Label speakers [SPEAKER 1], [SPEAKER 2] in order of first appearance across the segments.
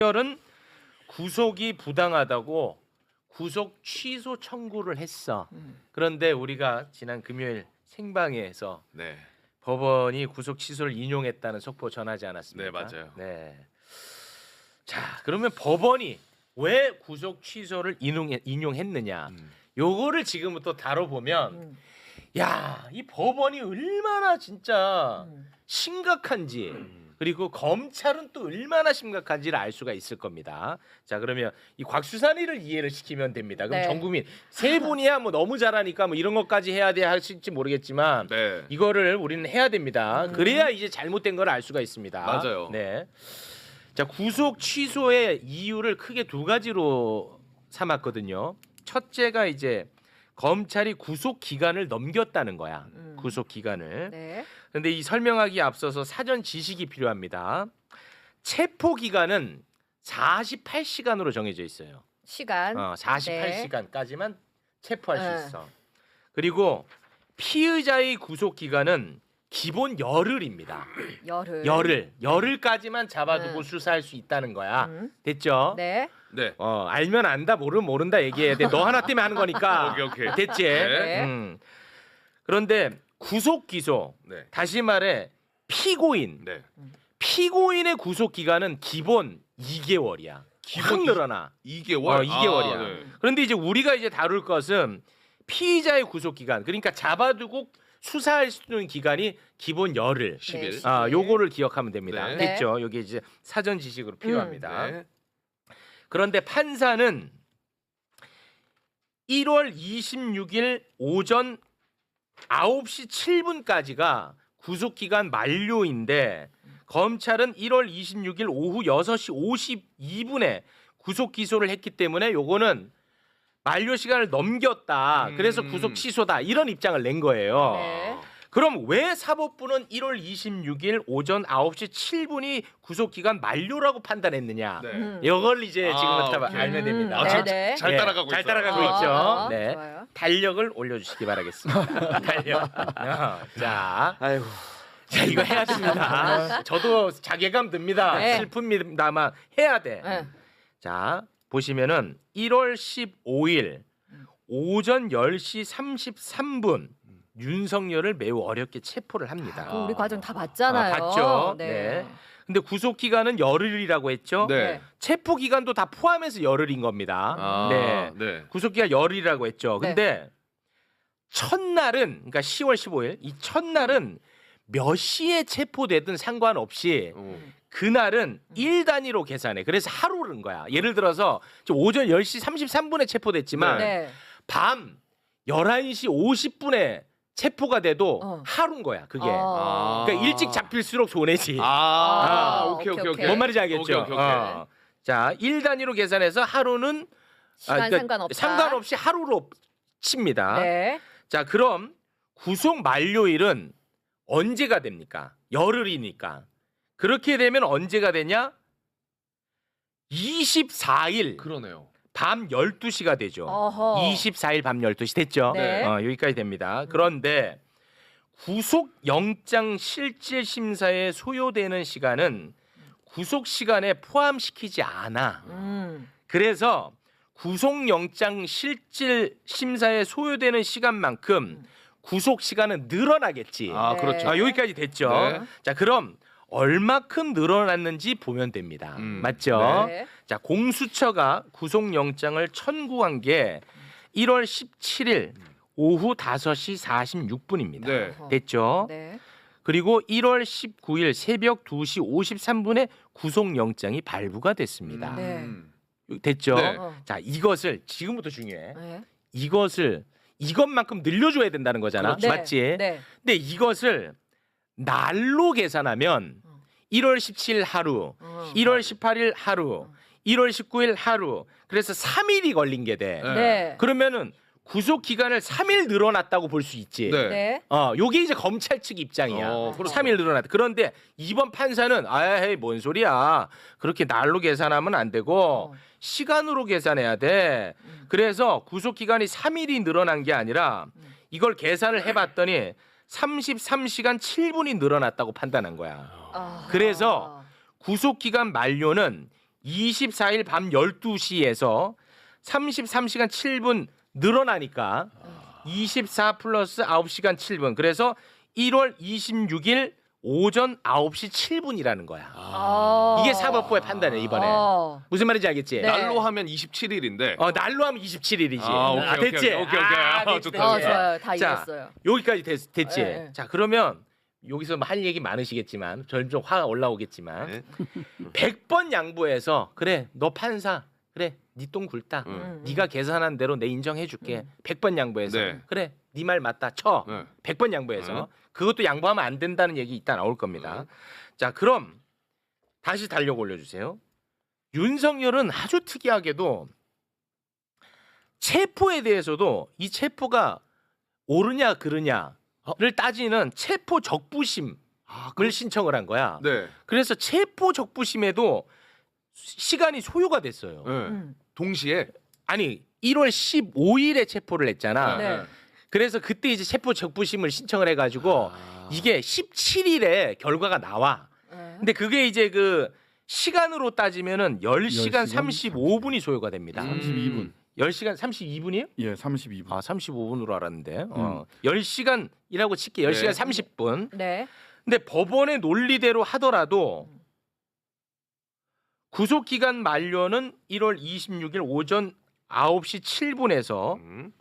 [SPEAKER 1] 은 구속이 부당하다고 구속 취소 청구를 했어. 그런데 우리가 지난 금요일 생방에서
[SPEAKER 2] 네.
[SPEAKER 1] 법원이 구속 취소를 인용했다는 속보 전하지 않았습니까?
[SPEAKER 2] 네, 맞아요.
[SPEAKER 1] 네. 자, 그러면 법원이 왜 구속 취소를 인용했느냐? 요거를 지금부터 다뤄보면 야, 이 법원이 얼마나 진짜 심각한지 그리고 검찰은 또 얼마나 심각한지를 알 수가 있을 겁니다. 자, 그러면 이 곽수산이를 이해를 시키면 됩니다. 그럼
[SPEAKER 3] 네.
[SPEAKER 1] 전 국민 세 분이야 뭐 너무 잘하니까 뭐 이런 것까지 해야 돼 하실지 모르겠지만
[SPEAKER 2] 네.
[SPEAKER 1] 이거를 우리는 해야 됩니다. 그래야 이제 잘못된 걸 알 수가 있습니다.
[SPEAKER 2] 맞아요.
[SPEAKER 1] 네. 자, 구속 취소의 이유를 크게 두 가지로 삼았거든요. 첫째가 이제 검찰이 구속 기간을 넘겼다는 거야. 구속 기간을.
[SPEAKER 3] 네.
[SPEAKER 1] 그런데 이 설명하기에 앞서서 사전 지식이 필요합니다. 체포 기간은 48시간으로 정해져 있어요.
[SPEAKER 3] 시간.
[SPEAKER 1] 48시간까지만 체포할
[SPEAKER 3] 네.
[SPEAKER 1] 수 있어. 그리고 피의자의 구속 기간은 기본 열흘입니다. 열흘까지만 잡아두고 수사할 수 있다는 거야. 됐죠?
[SPEAKER 3] 네.
[SPEAKER 2] 네.
[SPEAKER 1] 알면 안다, 모르면 모른다 얘기해야 돼. 너 하나 때문에 하는 거니까.
[SPEAKER 2] 오케이.
[SPEAKER 1] 됐지?
[SPEAKER 3] 네.
[SPEAKER 1] 그런데 구속 기소,
[SPEAKER 2] 네.
[SPEAKER 1] 다시 말해 피고인,
[SPEAKER 2] 네.
[SPEAKER 1] 피고인의 구속 기간은 기본 2개월이야. 확 늘어나.
[SPEAKER 2] 2개월.
[SPEAKER 1] 2개월이야.
[SPEAKER 2] 네.
[SPEAKER 1] 그런데 이제 우리가 이제 다룰 것은 피의자의 구속 기간, 그러니까 잡아두고 수사할 수 있는 기간이 기본 열흘.
[SPEAKER 2] 10일.
[SPEAKER 3] 네.
[SPEAKER 1] 요거를 기억하면 됩니다.
[SPEAKER 2] 네.
[SPEAKER 1] 됐죠? 여기 이제 사전 지식으로 필요합니다.
[SPEAKER 2] 네.
[SPEAKER 1] 그런데 판사는 1월 26일 오전 9시 7분까지가 구속기간 만료인데 검찰은 1월 26일 오후 6시 52분에 구속 기소를 했기 때문에 요거는 만료 시간을 넘겼다. 그래서 구속 취소다. 이런 입장을 낸 거예요.
[SPEAKER 3] 네.
[SPEAKER 1] 그럼 왜 사법부는 1월 26일 오전 9시 7분이 구속기간 만료라고 판단했느냐?
[SPEAKER 2] 네.
[SPEAKER 1] 이걸 이제 지금부터
[SPEAKER 2] 오케이.
[SPEAKER 1] 알면 됩니다.
[SPEAKER 3] 네.
[SPEAKER 2] 잘 따라가고
[SPEAKER 1] 잘
[SPEAKER 2] 있어요.
[SPEAKER 1] 따라가고 있죠. 네.
[SPEAKER 3] 좋아요.
[SPEAKER 1] 달력을 올려주시기 바라겠습니다. 달력. 자,
[SPEAKER 4] 아이고.
[SPEAKER 1] 자, 이거 해야 됩니다. 저도 자괴감 듭니다.
[SPEAKER 3] 네.
[SPEAKER 1] 슬픕니다만 해야 돼.
[SPEAKER 3] 네.
[SPEAKER 1] 자, 보시면은 1월 15일 오전 10시 33분 윤석열을 매우 어렵게 체포를 합니다.
[SPEAKER 3] 그럼 우리 과정 다 봤잖아요.
[SPEAKER 1] 봤죠. 네. 근데 구속 기간은 열흘이라고 했죠.
[SPEAKER 2] 네.
[SPEAKER 1] 체포 기간도 다 포함해서 열흘인 겁니다. 네.
[SPEAKER 2] 네.
[SPEAKER 1] 구속 기간 열흘이라고 했죠. 근데 첫날은 그러니까 10월 15일 이 첫날은 몇 시에 체포되든 상관없이 그날은 일 단위로 계산해. 그래서 하루는 거야. 예를 들어서 지금 오전 10시 33분에 체포됐지만
[SPEAKER 3] 네.
[SPEAKER 1] 밤 11시 50분에 체포가 돼도 하루인 거야. 그게. 그러니까 일찍 잡힐수록 손해지.
[SPEAKER 2] 오케이.
[SPEAKER 1] 뭔 말인지 알겠죠?
[SPEAKER 2] 오케이.
[SPEAKER 1] 자, 일 단위로 계산해서 하루는
[SPEAKER 3] 시간 상관없다.
[SPEAKER 1] 상관없이 하루로 칩니다.
[SPEAKER 3] 네.
[SPEAKER 1] 자, 그럼 구속 만료일은 언제가 됩니까? 열흘이니까. 그렇게 되면 언제가 되냐? 24일
[SPEAKER 2] 그러네요.
[SPEAKER 1] 밤 12시가 되죠.
[SPEAKER 3] 어허.
[SPEAKER 1] 24일 밤 12시 됐죠?
[SPEAKER 3] 네.
[SPEAKER 1] 여기까지 됩니다. 그런데 구속영장 실질 심사에 소요되는 시간은 구속 시간에 포함시키지 않아. 그래서 구속영장 실질 심사에 소요되는 시간만큼 구속 시간은 늘어나겠지.
[SPEAKER 2] 그렇죠.
[SPEAKER 1] 여기까지 됐죠.
[SPEAKER 2] 네.
[SPEAKER 1] 자, 그럼 얼마큼 늘어났는지 보면 됩니다. 맞죠?
[SPEAKER 3] 네.
[SPEAKER 1] 자, 공수처가 구속영장을 청구한 게 1월 17일 오후 5시 46분입니다.
[SPEAKER 2] 네.
[SPEAKER 1] 됐죠?
[SPEAKER 3] 네.
[SPEAKER 1] 그리고 1월 19일 새벽 2시 53분에 구속영장이 발부가 됐습니다.
[SPEAKER 3] 네.
[SPEAKER 1] 됐죠?
[SPEAKER 2] 네.
[SPEAKER 1] 자, 이것을 지금부터 중요해.
[SPEAKER 3] 네.
[SPEAKER 1] 이것만큼 늘려줘야 된다는 거잖아.
[SPEAKER 3] 그렇죠.
[SPEAKER 1] 맞지?
[SPEAKER 3] 네.
[SPEAKER 1] 근데 이것을 날로 계산하면 1월 17일 하루, 1월 18일 하루, 1월 19일 하루. 그래서 3일이 걸린 게 돼.
[SPEAKER 3] 네.
[SPEAKER 1] 그러면은 구속 기간을 3일 늘어났다고 볼 수 있지.
[SPEAKER 2] 네.
[SPEAKER 3] 네.
[SPEAKER 1] 요게 이제 검찰 측 입장이야.
[SPEAKER 2] 그렇죠.
[SPEAKER 1] 3일 늘어났다. 그런데 이번 판사는 아이 뭔 소리야. 그렇게 날로 계산하면 안 되고 시간으로 계산해야 돼. 그래서 구속 기간이 3일이 늘어난 게 아니라 이걸 계산을 해봤더니 33시간 7분이 늘어났다고 판단한 거야. 그래서 구속 기간 만료는 24일 밤 12시에서 33시간 7분 늘어나니까 24 플러스 9시간 7분. 그래서 1월 26일 오전 9시 7분이라는 거야. 이게 사법부의 판단이에요, 이번에. 무슨 말인지 알겠지?
[SPEAKER 3] 네.
[SPEAKER 2] 날로 하면 27일인데.
[SPEAKER 1] 날로 하면 27일이지.
[SPEAKER 2] 오케이,
[SPEAKER 1] 됐지?
[SPEAKER 2] 오케이.
[SPEAKER 1] 됐지,
[SPEAKER 2] 좋다.
[SPEAKER 1] 됐지.
[SPEAKER 3] 좋아요. 다
[SPEAKER 1] 자,
[SPEAKER 3] 이겼어요.
[SPEAKER 1] 여기까지 됐지?
[SPEAKER 3] 네.
[SPEAKER 1] 자, 그러면 여기서 할 얘기 많으시겠지만 점점 화가 올라오겠지만
[SPEAKER 2] 네.
[SPEAKER 1] 100번 양보해서 그래 너 판사 그래 네 똥 굴다 네가 계산한 대로 내 인정해줄게 100번 양보해서
[SPEAKER 2] 네.
[SPEAKER 1] 그래 네 말 맞다 쳐
[SPEAKER 2] 네.
[SPEAKER 1] 100번 양보해서 그것도 양보하면 안 된다는 얘기 이따 나올 겁니다. 자 그럼 다시 달력 올려주세요. 윤석열은 아주 특이하게도 체포에 대해서도 이 체포가 옳으냐 그르냐를 따지는 체포 적부심을 신청을 한 거야.
[SPEAKER 2] 네.
[SPEAKER 1] 그래서 체포 적부심에도 시간이 소요가 됐어요.
[SPEAKER 2] 네. 동시에.
[SPEAKER 1] 아니 1월 15일에 체포를 했잖아.
[SPEAKER 3] 네.
[SPEAKER 1] 그래서 그때 이제 체포 적부심을 신청을 해가지고 이게 17일에 결과가 나와.
[SPEAKER 3] 네.
[SPEAKER 1] 근데 그게 이제 그 시간으로 따지면은 10시간
[SPEAKER 4] 10시간
[SPEAKER 1] 35분이 소요가 됩니다.
[SPEAKER 4] 32분.
[SPEAKER 1] 10시간 32분이에요?
[SPEAKER 4] 예, 32분.
[SPEAKER 1] 아 35분으로 알았는데 10시간이라고 칠게 10시간
[SPEAKER 2] 네.
[SPEAKER 1] 30분.
[SPEAKER 3] 네.
[SPEAKER 1] 근데 법원의 논리대로 하더라도 구속기간 만료는 1월 26일 오전 9시 7분에서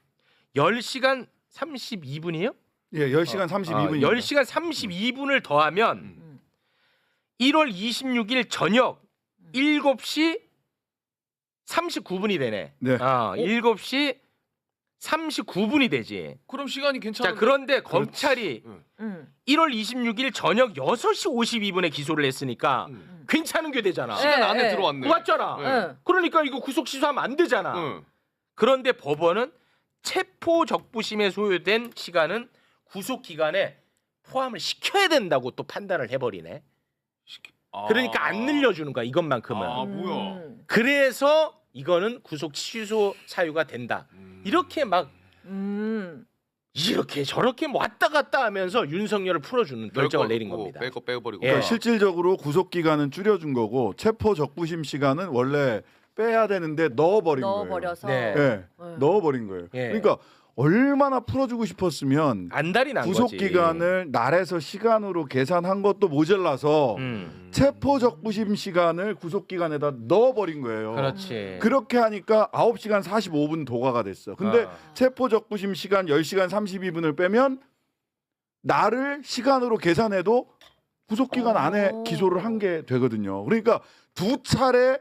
[SPEAKER 1] 10시간 32분이에요?
[SPEAKER 4] 예, 10시간 32분입니다.
[SPEAKER 1] 10시간 32분을 더하면 1월 26일 저녁 7시 39분이 되네.
[SPEAKER 4] 네.
[SPEAKER 1] 7시 39분이 되지.
[SPEAKER 2] 그럼 시간이 괜찮은데.
[SPEAKER 1] 자, 그런데 검찰이 1월 26일 저녁 6시 52분에 기소를 했으니까 괜찮은 게 되잖아.
[SPEAKER 2] 시간
[SPEAKER 3] 네,
[SPEAKER 2] 안에
[SPEAKER 3] 네.
[SPEAKER 2] 들어왔네.
[SPEAKER 1] 맞잖아.
[SPEAKER 3] 네.
[SPEAKER 1] 그러니까 이거 구속 취소하면 안 되잖아.
[SPEAKER 2] 응.
[SPEAKER 1] 그런데 법원은 체포 적부심에 소요된 시간은 구속 기간에 포함을 시켜야 된다고 또 판단을 해버리네. 그러니까 안 늘려주는 거야 이것만큼은.
[SPEAKER 2] 아, 뭐야.
[SPEAKER 1] 그래서 이거는 구속 취소 사유가 된다. 이렇게 막 이렇게 저렇게 왔다 갔다 하면서 윤석열을 풀어주는 결정을 내린 겁니다.
[SPEAKER 2] 뺄거 빼버리고.
[SPEAKER 1] 예.
[SPEAKER 4] 그러니까 실질적으로 구속 기간은 줄여준 거고 체포 적부심 시간은 원래 빼야 되는데 넣어버린 거예요.
[SPEAKER 3] 넣어버려서.
[SPEAKER 1] 네.
[SPEAKER 4] 예, 넣어버린 거예요.
[SPEAKER 1] 예.
[SPEAKER 4] 그러니까 얼마나 풀어주고 싶었으면
[SPEAKER 1] 안달이 난
[SPEAKER 4] 구속
[SPEAKER 1] 거지.
[SPEAKER 4] 기간을 날에서 시간으로 계산한 것도 모자라서 체포 적부심 시간을 구속 기간에다 넣어버린 거예요.
[SPEAKER 1] 그렇지.
[SPEAKER 4] 그렇게 하니까 9시간 45분 도과가 됐어. 근데 체포 적부심 시간 10시간 32분을 빼면 날을 시간으로 계산해도 구속 기간 안에 기소를 한 게 되거든요. 그러니까 두 차례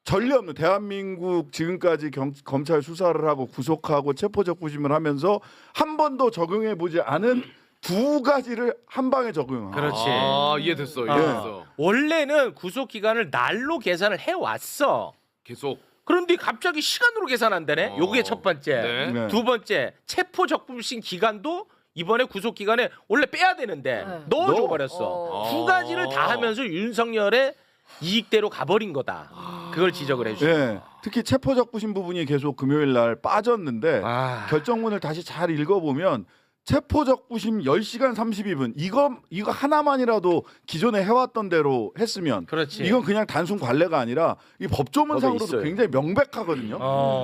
[SPEAKER 4] 전례 없는 대한민국 지금까지 검찰 수사를 하고 구속하고 체포 적부심을 하면서 한 번도 적용해 보지 않은 두 가지를 한 방에 적용한.
[SPEAKER 1] 그렇지.
[SPEAKER 2] 아, 이해됐어. 이해됐어.
[SPEAKER 1] 원래는 구속 기간을 날로 계산을 해 왔어.
[SPEAKER 2] 계속.
[SPEAKER 1] 그런데 갑자기 시간으로 계산한다네. 요게 첫 번째.
[SPEAKER 2] 네.
[SPEAKER 4] 네.
[SPEAKER 1] 두 번째 체포 적부심 기간도 이번에 구속 기간에 원래 빼야 되는데 넣어줘 버렸어. 두 가지를 다 하면서 윤석열의 이익대로 가버린 거다. 그걸 지적을 해주죠.
[SPEAKER 4] 예. 특히 체포 적부심 부분이 계속 금요일 날 빠졌는데 결정문을 다시 잘 읽어보면 체포 적부심 10시간 32분 이거 하나만이라도 기존에 해왔던 대로 했으면
[SPEAKER 1] 그렇지.
[SPEAKER 4] 이건 그냥 단순 관례가 아니라 이 법조문상으로도
[SPEAKER 5] 있어요.
[SPEAKER 4] 굉장히 명백하거든요.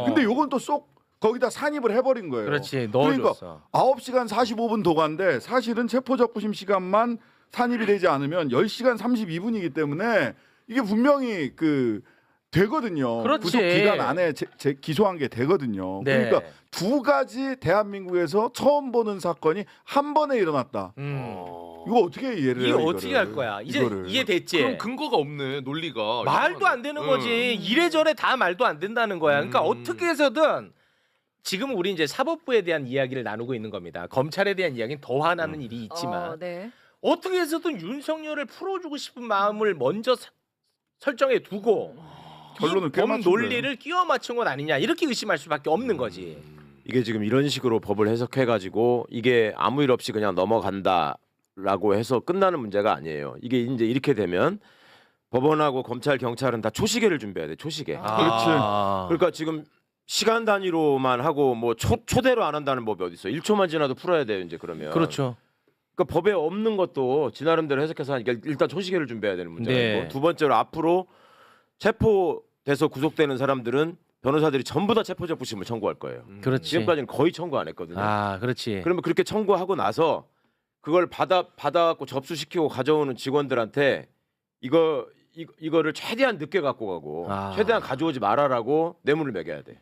[SPEAKER 4] 근데 이건 또 쏙 거기다 산입을 해버린 거예요.
[SPEAKER 1] 그렇지. 넣어줬어.
[SPEAKER 4] 그러니까 9시간 45분 도과인데 사실은 체포 적부심 시간만 산입이 되지 않으면 10시간 32분이기 때문에 이게 분명히 그 되거든요.
[SPEAKER 1] 그렇지.
[SPEAKER 4] 구속 기간 안에 기소한 게 되거든요.
[SPEAKER 1] 네.
[SPEAKER 4] 그러니까 두 가지 대한민국에서 처음 보는 사건이 한 번에 일어났다. 이거 어떻게 이해를 해요?
[SPEAKER 1] 이거 어떻게 할 거야? 이제
[SPEAKER 4] 이거를.
[SPEAKER 1] 이해됐지?
[SPEAKER 2] 그럼 근거가 없네. 논리가.
[SPEAKER 1] 말도 안 되는 거지. 이래저래 다 말도 안 된다는 거야. 그러니까 어떻게 해서든 지금 우리 이제 사법부에 대한 이야기를 나누고 있는 겁니다. 검찰에 대한 이야기는 더 화나는 일이 있지만
[SPEAKER 3] 네.
[SPEAKER 1] 어떻게 해서든 윤석열을 풀어주고 싶은 마음을 먼저 설정해 두고
[SPEAKER 4] 결론을
[SPEAKER 1] 이 법
[SPEAKER 4] 꿰맞춘
[SPEAKER 1] 논리를 끼워 맞춘 건 아니냐 이렇게 의심할 수밖에 없는 거지.
[SPEAKER 5] 이게 지금 이런 식으로 법을 해석해가지고 이게 아무 일 없이 그냥 넘어간다라고 해서 끝나는 문제가 아니에요. 이게 이제 이렇게 되면 법원하고 검찰, 경찰은 다 초시계를 준비해야 돼. 초시계.
[SPEAKER 4] 그렇지.
[SPEAKER 5] 그러니까 지금 시간 단위로만 하고 뭐 초대로 안 한다는 법이 어디 있어? 1초만 지나도 풀어야 돼요. 이제 그러면.
[SPEAKER 1] 그렇죠.
[SPEAKER 5] 그러니까 법에 없는 것도 지 나름대로 해석해서 하니까 일단 초시계를 준비해야 되는 문제고
[SPEAKER 1] 네.
[SPEAKER 5] 두 번째로 앞으로 체포돼서 구속되는 사람들은 변호사들이 전부 다 체포적부심을 청구할 거예요.
[SPEAKER 1] 그렇지.
[SPEAKER 5] 지금까지는 거의 청구 안 했거든요.
[SPEAKER 1] 아, 그렇지.
[SPEAKER 5] 그러면 그렇게 청구하고 나서 그걸 받아갖고 접수시키고 가져오는 직원들한테 이거를 최대한 늦게 갖고 가고 최대한 가져오지 말아라고 뇌물을 매겨야 돼.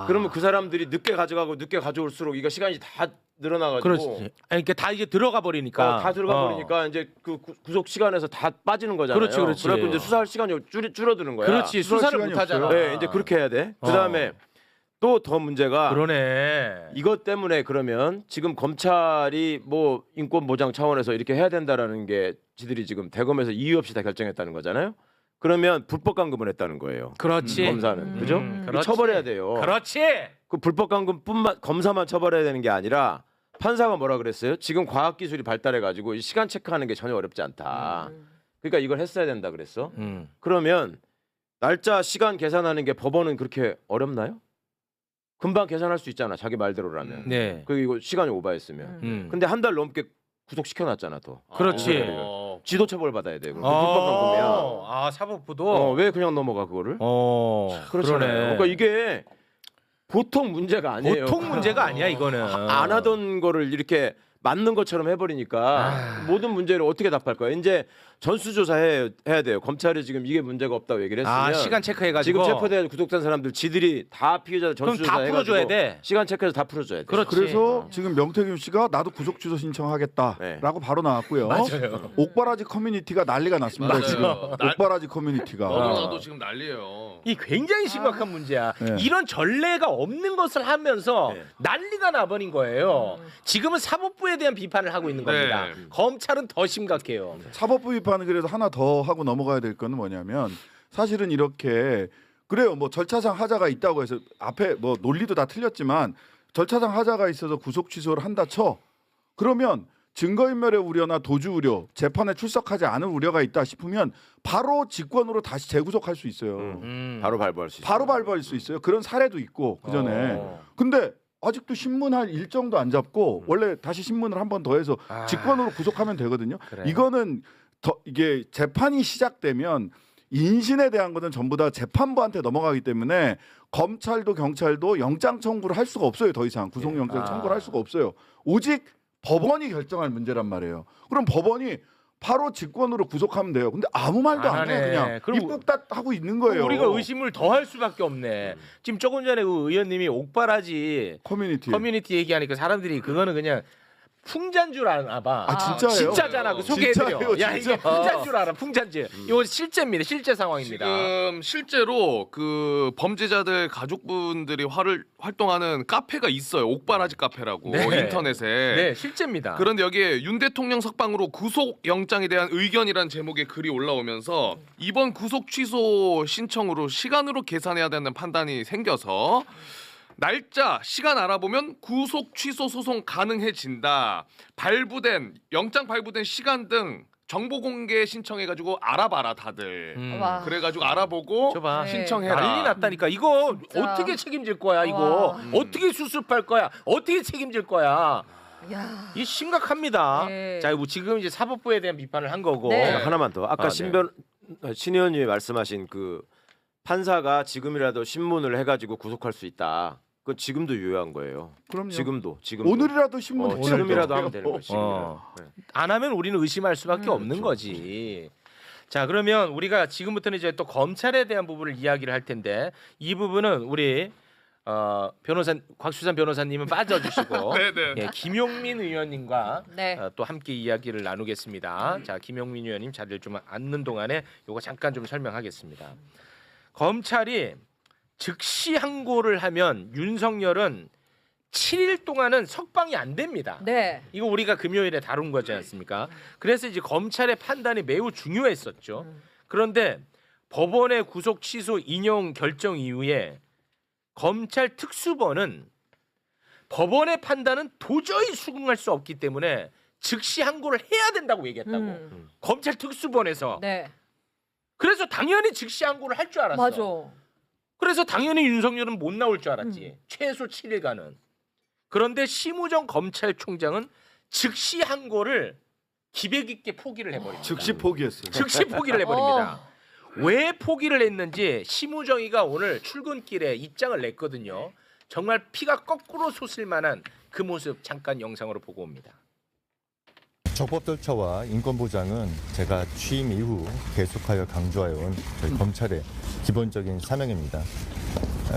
[SPEAKER 5] 그러면 그 사람들이 늦게 가져가고 늦게 가져올수록 이거 시간이 다 늘어나가지고
[SPEAKER 1] 그렇지. 아니, 그러니까 다 이제 들어가 버리니까.
[SPEAKER 5] 다 들어가 버리니까 이제 그 구속 시간에서 다 빠지는 거잖아요.
[SPEAKER 1] 그렇지, 그렇지.
[SPEAKER 5] 그래갖고 이제 수사할 시간이 줄어드는 거야.
[SPEAKER 1] 그렇지. 수사를 못 하잖아.
[SPEAKER 5] 네, 이제 그렇게 해야 돼. 그다음에 또 더 문제가
[SPEAKER 1] 그러네.
[SPEAKER 5] 이것 때문에 그러면 지금 검찰이 뭐 인권 보장 차원에서 이렇게 해야 된다라는 게 지들이 지금 대검에서 이유 없이 다 결정했다는 거잖아요. 그러면 불법 감금을 했다는 거예요.
[SPEAKER 1] 그렇지.
[SPEAKER 5] 검사는 그죠?
[SPEAKER 1] 그렇지.
[SPEAKER 5] 처벌해야 돼요.
[SPEAKER 1] 그렇지.
[SPEAKER 5] 그 불법 감금뿐만 검사만 처벌해야 되는 게 아니라 판사가 뭐라 그랬어요? 지금 과학 기술이 발달해 가지고 시간 체크하는 게 전혀 어렵지 않다. 그러니까 이걸 했어야 된다 그랬어. 그러면 날짜 시간 계산하는 게 법원은 그렇게 어렵나요? 금방 계산할 수 있잖아. 자기 말대로라면.
[SPEAKER 1] 네.
[SPEAKER 5] 그리고 시간이 오바했으면. 근데 한 달 넘게 구속시켜 놨잖아 또.
[SPEAKER 1] 그렇지.
[SPEAKER 5] 지도 처벌 받아야 돼. 불법 감금이야.
[SPEAKER 1] 아, 사법부도.
[SPEAKER 5] 왜 그냥 넘어가 그거를?
[SPEAKER 1] 그러네.
[SPEAKER 5] 그러니까 이게 보통 문제가 아니에요.
[SPEAKER 1] 보통 문제가 아니야, 이거는.
[SPEAKER 5] 안 하던 거를 이렇게 맞는 것처럼 해버리니까 모든 문제를 어떻게 답할 거야? 이제 전수조사 해야 돼요. 검찰이 지금 이게 문제가 없다고 얘기를 했으면
[SPEAKER 1] 시간 체크해가지고
[SPEAKER 5] 지금 체포돼 구속된 사람들 지들이 다 피해자 전수조사
[SPEAKER 1] 그럼 다 풀어줘야 돼.
[SPEAKER 5] 시간 체크해서 다 풀어줘야 돼.
[SPEAKER 1] 그렇지.
[SPEAKER 4] 그래서 지금 명태균 씨가 나도 구속 취소 신청하겠다라고 바로 나왔고요.
[SPEAKER 1] 맞아요.
[SPEAKER 4] 옥바라지 커뮤니티가 난리가 났습니다.
[SPEAKER 2] 맞아요.
[SPEAKER 4] 지금 옥바라지 커뮤니티가.
[SPEAKER 2] 나도 지금 난리예요.
[SPEAKER 1] 이 굉장히 심각한 문제야.
[SPEAKER 4] 네.
[SPEAKER 1] 이런 전례가 없는 것을 하면서
[SPEAKER 5] 네.
[SPEAKER 1] 난리가 나버린 거예요. 지금은 사법부에 대한 비판을 하고 있는 겁니다.
[SPEAKER 2] 네.
[SPEAKER 1] 검찰은 더 심각해요.
[SPEAKER 4] 사법부 비판은 그래서 하나 더 하고 넘어가야 될 거는 뭐냐면 사실은 이렇게 그래요. 뭐 절차상 하자가 있다고 해서 앞에 뭐 논리도 다 틀렸지만 절차상 하자가 있어서 구속 취소를 한다 쳐. 그러면 증거인멸의 우려나 도주 우려, 재판에 출석하지 않을 우려가 있다 싶으면 바로 직권으로 다시 재구속할 수 있어요.
[SPEAKER 5] 바로 발부할 수 있어요.
[SPEAKER 4] 바로 발부할 수 있어요. 그런 사례도 있고 그 전에. 근데 아직도 신문할 일정도 안 잡고 원래 다시 신문을 한 번 더 해서 직권으로 구속하면 되거든요.
[SPEAKER 1] 그래.
[SPEAKER 4] 이거는 이게 재판이 시작되면 인신에 대한 거는 전부 다 재판부한테 넘어가기 때문에 검찰도 경찰도 영장 청구를 할 수가 없어요. 더 이상 구속영장 청구를 할 수가 없어요. 오직 법원이 결정할 문제란 말이에요. 그럼 법원이 바로 직권으로 구속하면 돼요. 근데 아무 말도 안
[SPEAKER 1] 안
[SPEAKER 4] 해.
[SPEAKER 1] 하네.
[SPEAKER 4] 그냥
[SPEAKER 1] 그럼
[SPEAKER 4] 입국딱 하고 있는 거예요.
[SPEAKER 1] 우리가 의심을 더 할 수밖에 없네. 지금 조금 전에 그 의원님이 옥바라지 커뮤니티 얘기하니까 사람들이 그거는 그냥 풍자인 줄 아나 봐.
[SPEAKER 4] 아 진짜예요?
[SPEAKER 1] 진짜잖아. 그 소개해드려.
[SPEAKER 4] 진짜예요,
[SPEAKER 1] 야 이게
[SPEAKER 4] 진짜.
[SPEAKER 1] 풍자인 줄 알아. 풍자인지. 이거 실제입니다. 실제 상황입니다.
[SPEAKER 2] 지금 실제로 그 범죄자들 가족분들이 활동하는 카페가 있어요. 옥바라지 카페라고
[SPEAKER 1] 네.
[SPEAKER 2] 인터넷에.
[SPEAKER 1] 네, 실제입니다.
[SPEAKER 2] 그런데 여기에 윤 대통령 석방으로 구속 영장에 대한 의견이란 제목의 글이 올라오면서 이번 구속 취소 신청으로 시간으로 계산해야 되는 판단이 생겨서 날짜, 시간 알아보면 구속 취소 소송 가능해진다. 영장 발부된 시간 등 정보 공개 신청해가지고 알아봐라 다들.
[SPEAKER 3] 와.
[SPEAKER 2] 그래가지고 알아보고
[SPEAKER 1] 줘봐.
[SPEAKER 3] 네.
[SPEAKER 2] 신청해라.
[SPEAKER 1] 난리 났다니까. 이거
[SPEAKER 3] 진짜.
[SPEAKER 1] 어떻게 책임질 거야 이거.
[SPEAKER 3] 와.
[SPEAKER 1] 어떻게 수습할 거야. 어떻게 책임질 거야.
[SPEAKER 3] 야.
[SPEAKER 1] 이 심각합니다.
[SPEAKER 3] 네.
[SPEAKER 1] 자, 지금 이제 사법부에 대한 비판을 한 거고.
[SPEAKER 3] 네.
[SPEAKER 5] 하나만 더. 아까
[SPEAKER 1] 네.
[SPEAKER 5] 신 의원님이 말씀하신 그 판사가 지금이라도 신문을 해가지고 구속할 수 있다. 그건 지금도 유효한 거예요.
[SPEAKER 4] 그럼요.
[SPEAKER 5] 지금도.
[SPEAKER 4] 오늘이라도 신문
[SPEAKER 5] 지금이라도 하면 되는 거지.
[SPEAKER 1] 안 하면 우리는 의심할 수밖에 없는 거지. 자, 그러면 우리가 지금부터는 이제 또 검찰에 대한 부분을 이야기를 할 텐데 이 부분은 우리 곽수산 변호사님은 빠져주시고
[SPEAKER 2] 네네.
[SPEAKER 1] 예, 김용민 의원님과
[SPEAKER 3] 네.
[SPEAKER 1] 또 함께 이야기를 나누겠습니다. 자, 김용민 의원님 자리를 좀 앉는 동안에 요거 잠깐 좀 설명하겠습니다. 검찰이 즉시 항고를 하면 윤석열은 7일 동안은 석방이 안 됩니다.
[SPEAKER 3] 네.
[SPEAKER 1] 이거 우리가 금요일에 다룬 거지 않습니까? 그래서 이제 검찰의 판단이 매우 중요했었죠. 그런데 법원의 구속 취소 인용 결정 이후에 검찰 특수본은 법원의 판단은 도저히 수긍할 수 없기 때문에 즉시 항고를 해야 된다고 얘기했다고. 검찰 특수본에서.
[SPEAKER 3] 네.
[SPEAKER 1] 그래서 당연히 즉시 항고를 할 줄 알았어.
[SPEAKER 3] 맞아.
[SPEAKER 1] 그래서 당연히 윤석열은 못 나올 줄 알았지. 최소 7일간은. 그런데 심우정 검찰총장은 즉시 항고를 기백 있게 포기를 해버립니다.
[SPEAKER 4] 즉시 포기했어요.
[SPEAKER 1] 즉시 포기를 해버립니다. 왜 포기를 했는지 심우정이가 오늘 출근길에 입장을 냈거든요. 정말 피가 거꾸로 솟을 만한 그 모습 잠깐 영상으로 보고 옵니다.
[SPEAKER 6] 적법 절차와 인권 보장은 제가 취임 이후 계속하여 강조하여 온 저희 검찰의 기본적인 사명입니다.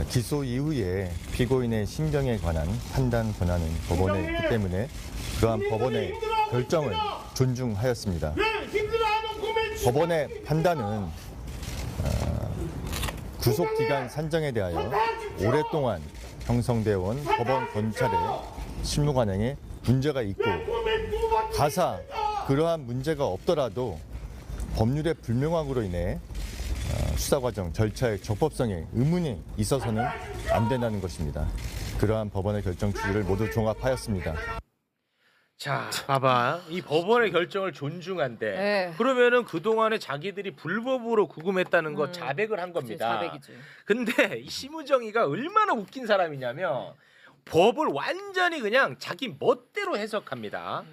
[SPEAKER 6] 기소 이후에 피고인의 신병에 관한 판단 권한은 법원에 있기 때문에 그러한 법원의 결정을 존중하였습니다. 법원의 판단은 구속기간 산정에 대하여 오랫동안 형성되어 온 법원 검찰의 실무 관행에 문제가 있고 가사 그러한 문제가 없더라도 법률의 불명확으로 인해 수사 과정 절차의 적법성에 의문이 있어서는 안 된다는 것입니다. 그러한 법원의 결정 취지를 모두 종합하였습니다.
[SPEAKER 1] 자, 봐봐. 이 법원의 결정을 존중한대.
[SPEAKER 3] 네.
[SPEAKER 1] 그러면은 그동안에 자기들이 불법으로 구금했다는 거 자백을 한 겁니다.
[SPEAKER 3] 자백이지.
[SPEAKER 1] 근데 이 심우정이가 얼마나 웃긴 사람이냐면 법을 완전히 그냥 자기 멋대로 해석합니다.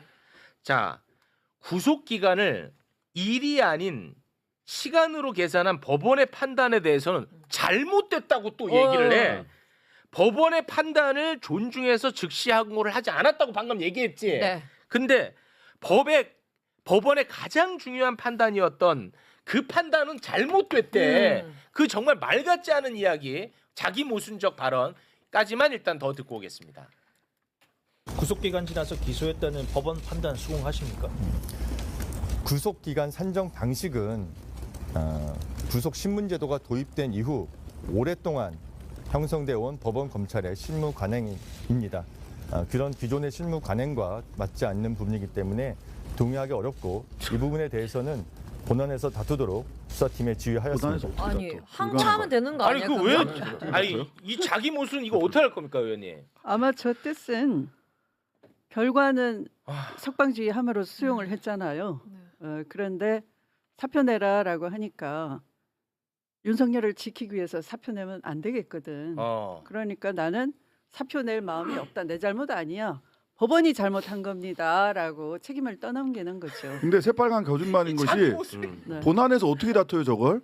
[SPEAKER 1] 자, 구속 기간을 일이 아닌 시간으로 계산한 법원의 판단에 대해서는 잘못됐다고 또 얘기를 해. 법원의 판단을 존중해서 즉시 항고를 하지 않았다고 방금 얘기했지.
[SPEAKER 3] 네.
[SPEAKER 1] 근데 법원의 가장 중요한 판단이었던 그 판단은 잘못됐대. 그 정말 말 같지 않은 이야기, 자기 모순적 발언까지만 일단 더 듣고 오겠습니다.
[SPEAKER 7] 구속기간 지나서 기소했다는 법원 판단 수긍하십니까?
[SPEAKER 6] 구속기간 산정 방식은 구속 신문제도가 도입된 이후 오랫동안 형성되어 온 법원 검찰의 실무 관행입니다. 그런 기존의 실무 관행과 맞지 않는 부분이기 때문에 동의하기 어렵고 이 부분에 대해서는 본원에서 다투도록 수사팀에 지휘하였습니다.
[SPEAKER 3] 아니 항고하면 되는 거
[SPEAKER 1] 아니
[SPEAKER 3] 아니야?
[SPEAKER 1] 그 왜? 아니 이 자기 모순 이거 어떻게 할 겁니까, 의원님?
[SPEAKER 8] 아마 저 뜻은 결과는 석방주의 함으로 수용을 했잖아요. 그런데 사표 내라라고 하니까 윤석열을 지키기 위해서 사표 내면 안 되겠거든. 그러니까 나는 사표 낼 마음이 없다. 내 잘못 아니야. 법원이 잘못한 겁니다라고 책임을 떠넘기는 거죠.
[SPEAKER 4] 근데 새빨간 거짓말인 것이 본안에서 어떻게 다퉈요 저걸?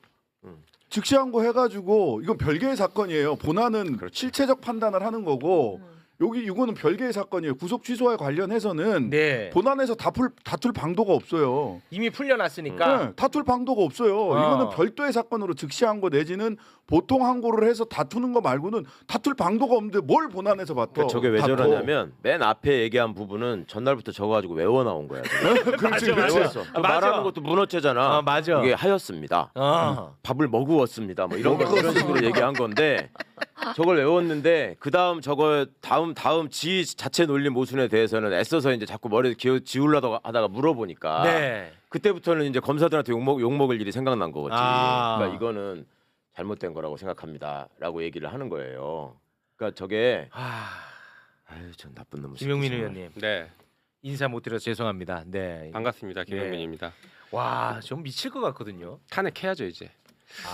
[SPEAKER 4] 즉시 항고 해가지고 이건 별개의 사건이에요. 본안은 실체적 판단을 하는 거고 여기 이거는 별개의 사건이에요. 구속 취소와 관련해서는
[SPEAKER 1] 네.
[SPEAKER 4] 본안에서 다툴 방도가 없어요.
[SPEAKER 1] 이미 풀려났으니까.
[SPEAKER 4] 네, 다툴 방도가 없어요. 이거는 별도의 사건으로 즉시 항고 내지는 보통 항고를 해서 다투는 거 말고는 다툴 방도가 없는데 뭘 본안에서 봤어?
[SPEAKER 5] 그러니까 저게 왜 저러냐면 맨 앞에 얘기한 부분은 전날부터 적어가지고 외워 나온 거야.
[SPEAKER 4] 그렇지,
[SPEAKER 1] 맞아.
[SPEAKER 4] 그렇지.
[SPEAKER 5] 그 말하는 것도 문어체잖아.
[SPEAKER 1] 맞아.
[SPEAKER 5] 이게 하였습니다. 밥을 먹으었습니다. 뭐 이런 식으로 얘기한 건데 저걸 외웠는데 그 다음 저걸 다음 지 자체 논리 모순에 대해서는 애써서 이제 자꾸 머리에 지우려다가 하다가 물어보니까
[SPEAKER 1] 네.
[SPEAKER 5] 그때부터는 이제 검사들한테 욕먹을 일이 생각난 거겠지.
[SPEAKER 1] 아.
[SPEAKER 5] 그러니까 이거는 잘못된 거라고 생각합니다라고 얘기를 하는 거예요. 그러니까 저게 아유 전 나쁜 놈.
[SPEAKER 1] 김용민 의원님
[SPEAKER 2] 네,
[SPEAKER 1] 인사 못 드려서 죄송합니다. 네.
[SPEAKER 2] 반갑습니다. 김용민입니다.
[SPEAKER 1] 와, 좀 미칠 것 같거든요.
[SPEAKER 2] 탄핵해야죠 이제.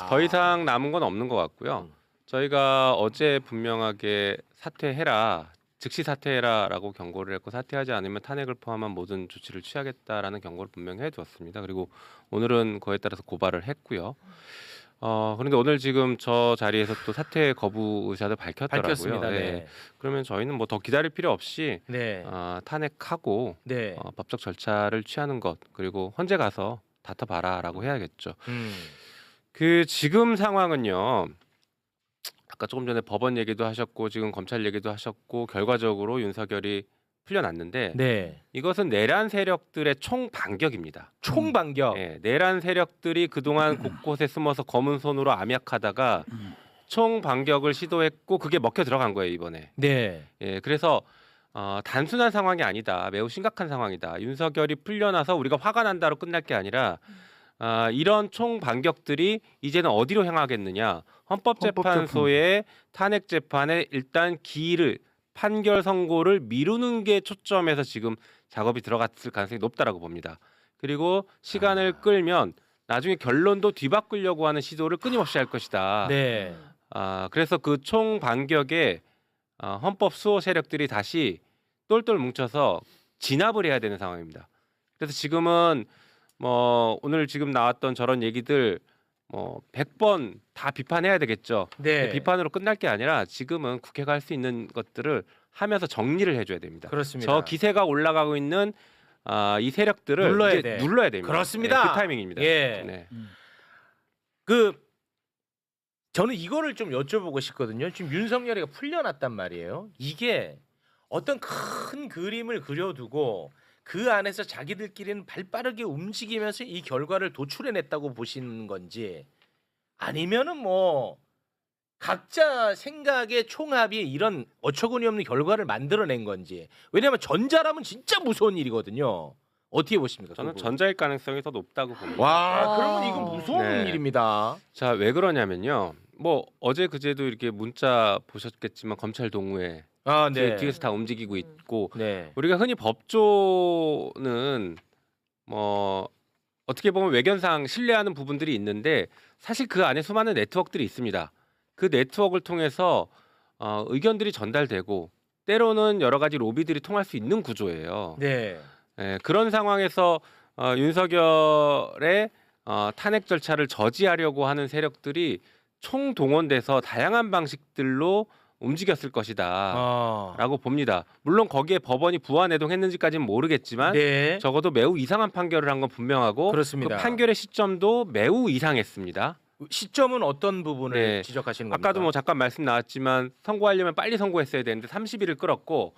[SPEAKER 2] 더 이상 남은 건 없는 것 같고요. 저희가 어제 분명하게 사퇴해라, 즉시 사퇴해라라고 경고를 했고 사퇴하지 않으면 탄핵을 포함한 모든 조치를 취하겠다라는 경고를 분명히 해두었습니다. 그리고 오늘은 그에 따라서 고발을 했고요. 그런데 오늘 지금 저 자리에서 또 사퇴 거부 의사를 밝혔더라고요.
[SPEAKER 1] 밝혔습니다. 네.
[SPEAKER 2] 네. 그러면 저희는 뭐 더 기다릴 필요 없이
[SPEAKER 1] 네.
[SPEAKER 2] 탄핵하고
[SPEAKER 1] 네.
[SPEAKER 2] 법적 절차를 취하는 것 그리고 헌재 가서 다퉈봐라라고 해야겠죠. 그 지금 상황은요. 아까 조금 전에 법원 얘기도 하셨고 지금 검찰 얘기도 하셨고 결과적으로 윤석열이 풀려났는데
[SPEAKER 1] 네.
[SPEAKER 2] 이것은 내란 세력들의 총반격입니다.
[SPEAKER 1] 총반격.
[SPEAKER 2] 네, 내란 세력들이 그동안 곳곳에 숨어서 검은 손으로 암약하다가 총반격을 시도했고 그게 먹혀 들어간 거예요 이번에.
[SPEAKER 1] 네.
[SPEAKER 2] 예, 그래서 단순한 상황이 아니다. 매우 심각한 상황이다. 윤석열이 풀려나서 우리가 화가 난다로 끝날 게 아니라 이런 총반격들이 이제는 어디로 향하겠느냐. 헌법재판소의 탄핵 재판에 일단 기일을 판결 선고를 미루는 게 초점에서 지금 작업이 들어갔을 가능성이 높다라고 봅니다. 그리고 시간을 끌면 나중에 결론도 뒤바꾸려고 하는 시도를 끊임없이 할 것이다.
[SPEAKER 1] 네.
[SPEAKER 2] 그래서 그 총반격에 헌법 수호 세력들이 다시 똘똘 뭉쳐서 진압을 해야 되는 상황입니다. 그래서 지금은 뭐 오늘 지금 나왔던 저런 얘기들
[SPEAKER 9] 뭐 100번 다 비판해야 되겠죠.
[SPEAKER 1] 네.
[SPEAKER 9] 비판으로 끝날 게 아니라 지금은 국회가 할 수 있는 것들을 하면서 정리를 해줘야 됩니다.
[SPEAKER 1] 그렇습니다.
[SPEAKER 9] 저 기세가 올라가고 있는 이 세력들을
[SPEAKER 1] 눌러야
[SPEAKER 9] 이제
[SPEAKER 1] 돼.
[SPEAKER 9] 눌러야 됩니다.
[SPEAKER 1] 그렇습니다.
[SPEAKER 9] 네, 그 타이밍입니다.
[SPEAKER 1] 예.
[SPEAKER 9] 네.
[SPEAKER 1] 저는 이거를 좀 여쭤보고 싶거든요. 지금 윤석열이가 풀려났단 말이에요. 이게 어떤 큰 그림을 그려두고 그 안에서 자기들끼리는 발빠르게 움직이면서 이 결과를 도출해냈다고 보시는 건지 아니면은 뭐 각자 생각의 총합이 이런 어처구니 없는 결과를 만들어낸 건지. 왜냐하면 전자라면 진짜 무서운 일이거든요. 어떻게 보십니까?
[SPEAKER 9] 저는
[SPEAKER 1] 그거?
[SPEAKER 9] 전자일 가능성이 더 높다고 봅니다.
[SPEAKER 1] 와, 그러면 이건 무서운
[SPEAKER 9] 네.
[SPEAKER 1] 일입니다.
[SPEAKER 9] 자, 왜 그러냐면요. 뭐 어제 그제도 이렇게 문자 보셨겠지만 검찰 동우회
[SPEAKER 1] 아, 네.
[SPEAKER 9] 뒤에서 다 움직이고 있고
[SPEAKER 1] 네.
[SPEAKER 9] 우리가 흔히 법조는 뭐 어떻게 보면 외견상 신뢰하는 부분들이 있는데 사실 그 안에 수많은 네트워크들이 있습니다. 그 네트워크를 통해서 의견들이 전달되고 때로는 여러 가지 로비들이 통할 수 있는 구조예요.
[SPEAKER 1] 네.
[SPEAKER 9] 그런 상황에서 윤석열의 탄핵 절차를 저지하려고 하는 세력들이 총동원돼서 다양한 방식들로 움직였을 것이다 라고 봅니다. 물론 거기에 법원이 부안해동했는지까지는 모르겠지만
[SPEAKER 1] 네.
[SPEAKER 9] 적어도 매우 이상한 판결을 한 건 분명하고
[SPEAKER 1] 그렇습니다.
[SPEAKER 9] 그 판결의 시점도 매우 이상했습니다.
[SPEAKER 1] 시점은 어떤 부분을
[SPEAKER 9] 네.
[SPEAKER 1] 지적하시는 겁니까?
[SPEAKER 9] 아까도 뭐 잠깐 말씀 나왔지만 선고하려면 빨리 선고했어야 되는데 30일을 끌었고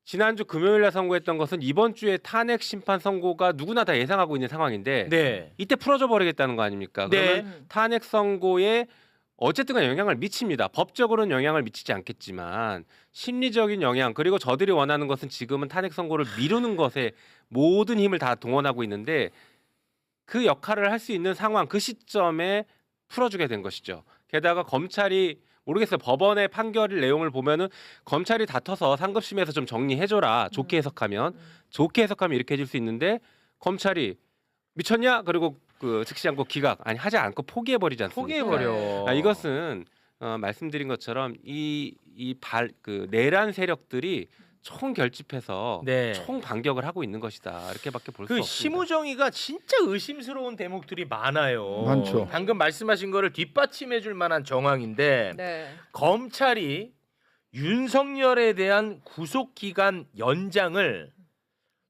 [SPEAKER 9] 지난주 금요일에 선고했던 것은 이번 주에 탄핵 심판 선고가 누구나 다 예상하고 있는 상황인데
[SPEAKER 1] 네.
[SPEAKER 9] 이때 풀어줘 버리겠다는 거 아닙니까?
[SPEAKER 1] 네.
[SPEAKER 9] 그러면 탄핵 선고에 어쨌든 간에 영향을 미칩니다. 법적으로는 영향을 미치지 않겠지만 심리적인 영향 그리고 저들이 원하는 것은 지금은 탄핵 선고를 미루는 것에 모든 힘을 다 동원하고 있는데 그 역할을 할 수 있는 상황 그 시점에 풀어주게 된 것이죠. 게다가 검찰이 모르겠어요. 법원의 판결 내용을 보면은 검찰이 다퉈서 상급심에서 좀 정리해줘라. 좋게 해석하면 이렇게 해줄 수 있는데 검찰이 미쳤냐? 그리고 그 즉시 항고 기각 아니 하지 않고 포기해버리지 않습니까?
[SPEAKER 1] 포기해버려.
[SPEAKER 9] 이것은 말씀드린 것처럼 그 내란 세력들이 총 결집해서
[SPEAKER 1] 네.
[SPEAKER 9] 총 반격을 하고 있는 것이다. 이렇게밖에 볼 수
[SPEAKER 1] 그
[SPEAKER 9] 없습니다.
[SPEAKER 1] 심우정이가 진짜 의심스러운 대목들이 많아요.
[SPEAKER 4] 많죠.
[SPEAKER 1] 방금 말씀하신 거를 뒷받침해줄 만한 정황인데
[SPEAKER 3] 네.
[SPEAKER 1] 검찰이 윤석열에 대한 구속 기간 연장을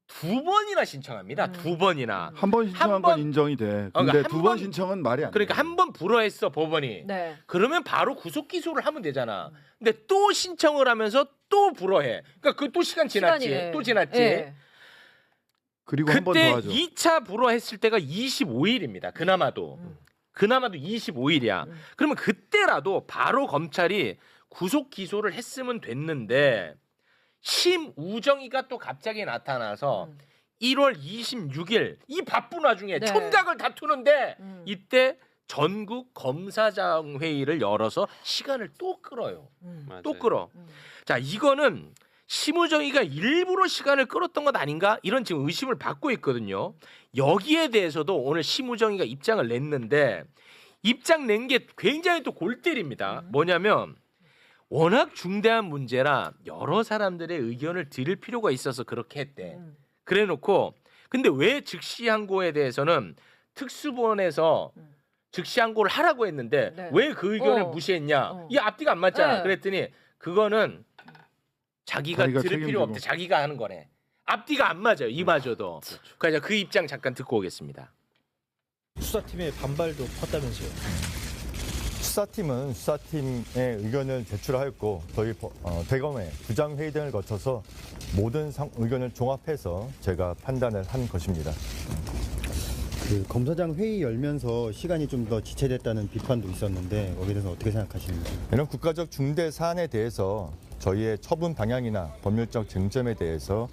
[SPEAKER 1] 2번이나 신청합니다. 2번이나.
[SPEAKER 4] 한 번 신청한
[SPEAKER 1] 한
[SPEAKER 4] 건
[SPEAKER 1] 번-
[SPEAKER 4] 인정이 돼.
[SPEAKER 1] 그러니까
[SPEAKER 4] 근데
[SPEAKER 1] 한
[SPEAKER 4] 두 번
[SPEAKER 1] 번-
[SPEAKER 4] 신청은 말이 안 돼.
[SPEAKER 1] 그러니까 한 번 불허했어 법원이.
[SPEAKER 3] 네.
[SPEAKER 1] 그러면 바로 구속 기소를 하면 되잖아. 근데 또 신청을 하면서 또 불허해. 그러니까 그 또 시간 지났지.
[SPEAKER 3] 시간이,
[SPEAKER 1] 또 지났지.
[SPEAKER 3] 예.
[SPEAKER 4] 그리고 한 번 더
[SPEAKER 1] 그때
[SPEAKER 4] 하죠.
[SPEAKER 1] 2차 불허했을 때가 25일입니다. 그나마도 25일이야. 그러면 그때라도 바로 검찰이 구속 기소를 했으면 됐는데 심우정이가 또 갑자기 나타나서 1월 26일 이 바쁜 와중에
[SPEAKER 3] 네.
[SPEAKER 1] 총각을 다투는데
[SPEAKER 3] 이때
[SPEAKER 1] 이때 전국 검사장 회의를 열어서 시간을 또 끌어요.
[SPEAKER 9] 맞아요.
[SPEAKER 1] 또 끌어. 자, 이거는 심우정이가 일부러 시간을 끌었던 것 아닌가? 이런 지금 의심을 받고 있거든요. 여기에 대해서도 오늘 심우정이가 입장을 냈는데 입장 낸 게 굉장히 또 골 때립니다. 뭐냐면 워낙 중대한 문제라 여러 사람들의 의견을 들을 필요가 있어서 그렇게 했대. 그래놓고 근데 왜 즉시 항고에 대해서는 특수본에서 즉시 항고를 하라고 했는데
[SPEAKER 3] 네.
[SPEAKER 1] 왜 그 의견을
[SPEAKER 3] 어.
[SPEAKER 1] 무시했냐?
[SPEAKER 3] 어.
[SPEAKER 1] 이 앞뒤가 안 맞잖아.
[SPEAKER 3] 네.
[SPEAKER 1] 그랬더니 그거는 자기가
[SPEAKER 4] 자기가
[SPEAKER 1] 들을 필요
[SPEAKER 4] 책임지고.
[SPEAKER 1] 없대. 자기가 하는 거래. 앞뒤가 안 맞아요. 이마저도. 그러니까 그 입장 잠깐 듣고 오겠습니다.
[SPEAKER 7] 수사팀의 반발도 컸다면서요.
[SPEAKER 6] 수사팀은 수사팀의 의견을 제출하였고 저희 대검의 부장회의 등을 거쳐서 모든 의견을 종합해서 제가 판단을 한 것입니다.
[SPEAKER 10] 그 검사장 회의 열면서 시간이 좀 더 지체됐다는 비판도 있었는데 거기에 대해서 어떻게 생각하시는지?
[SPEAKER 6] 이런 국가적 중대 사안에 대해서 저희의 처분 방향이나 법률적 쟁점에 대해서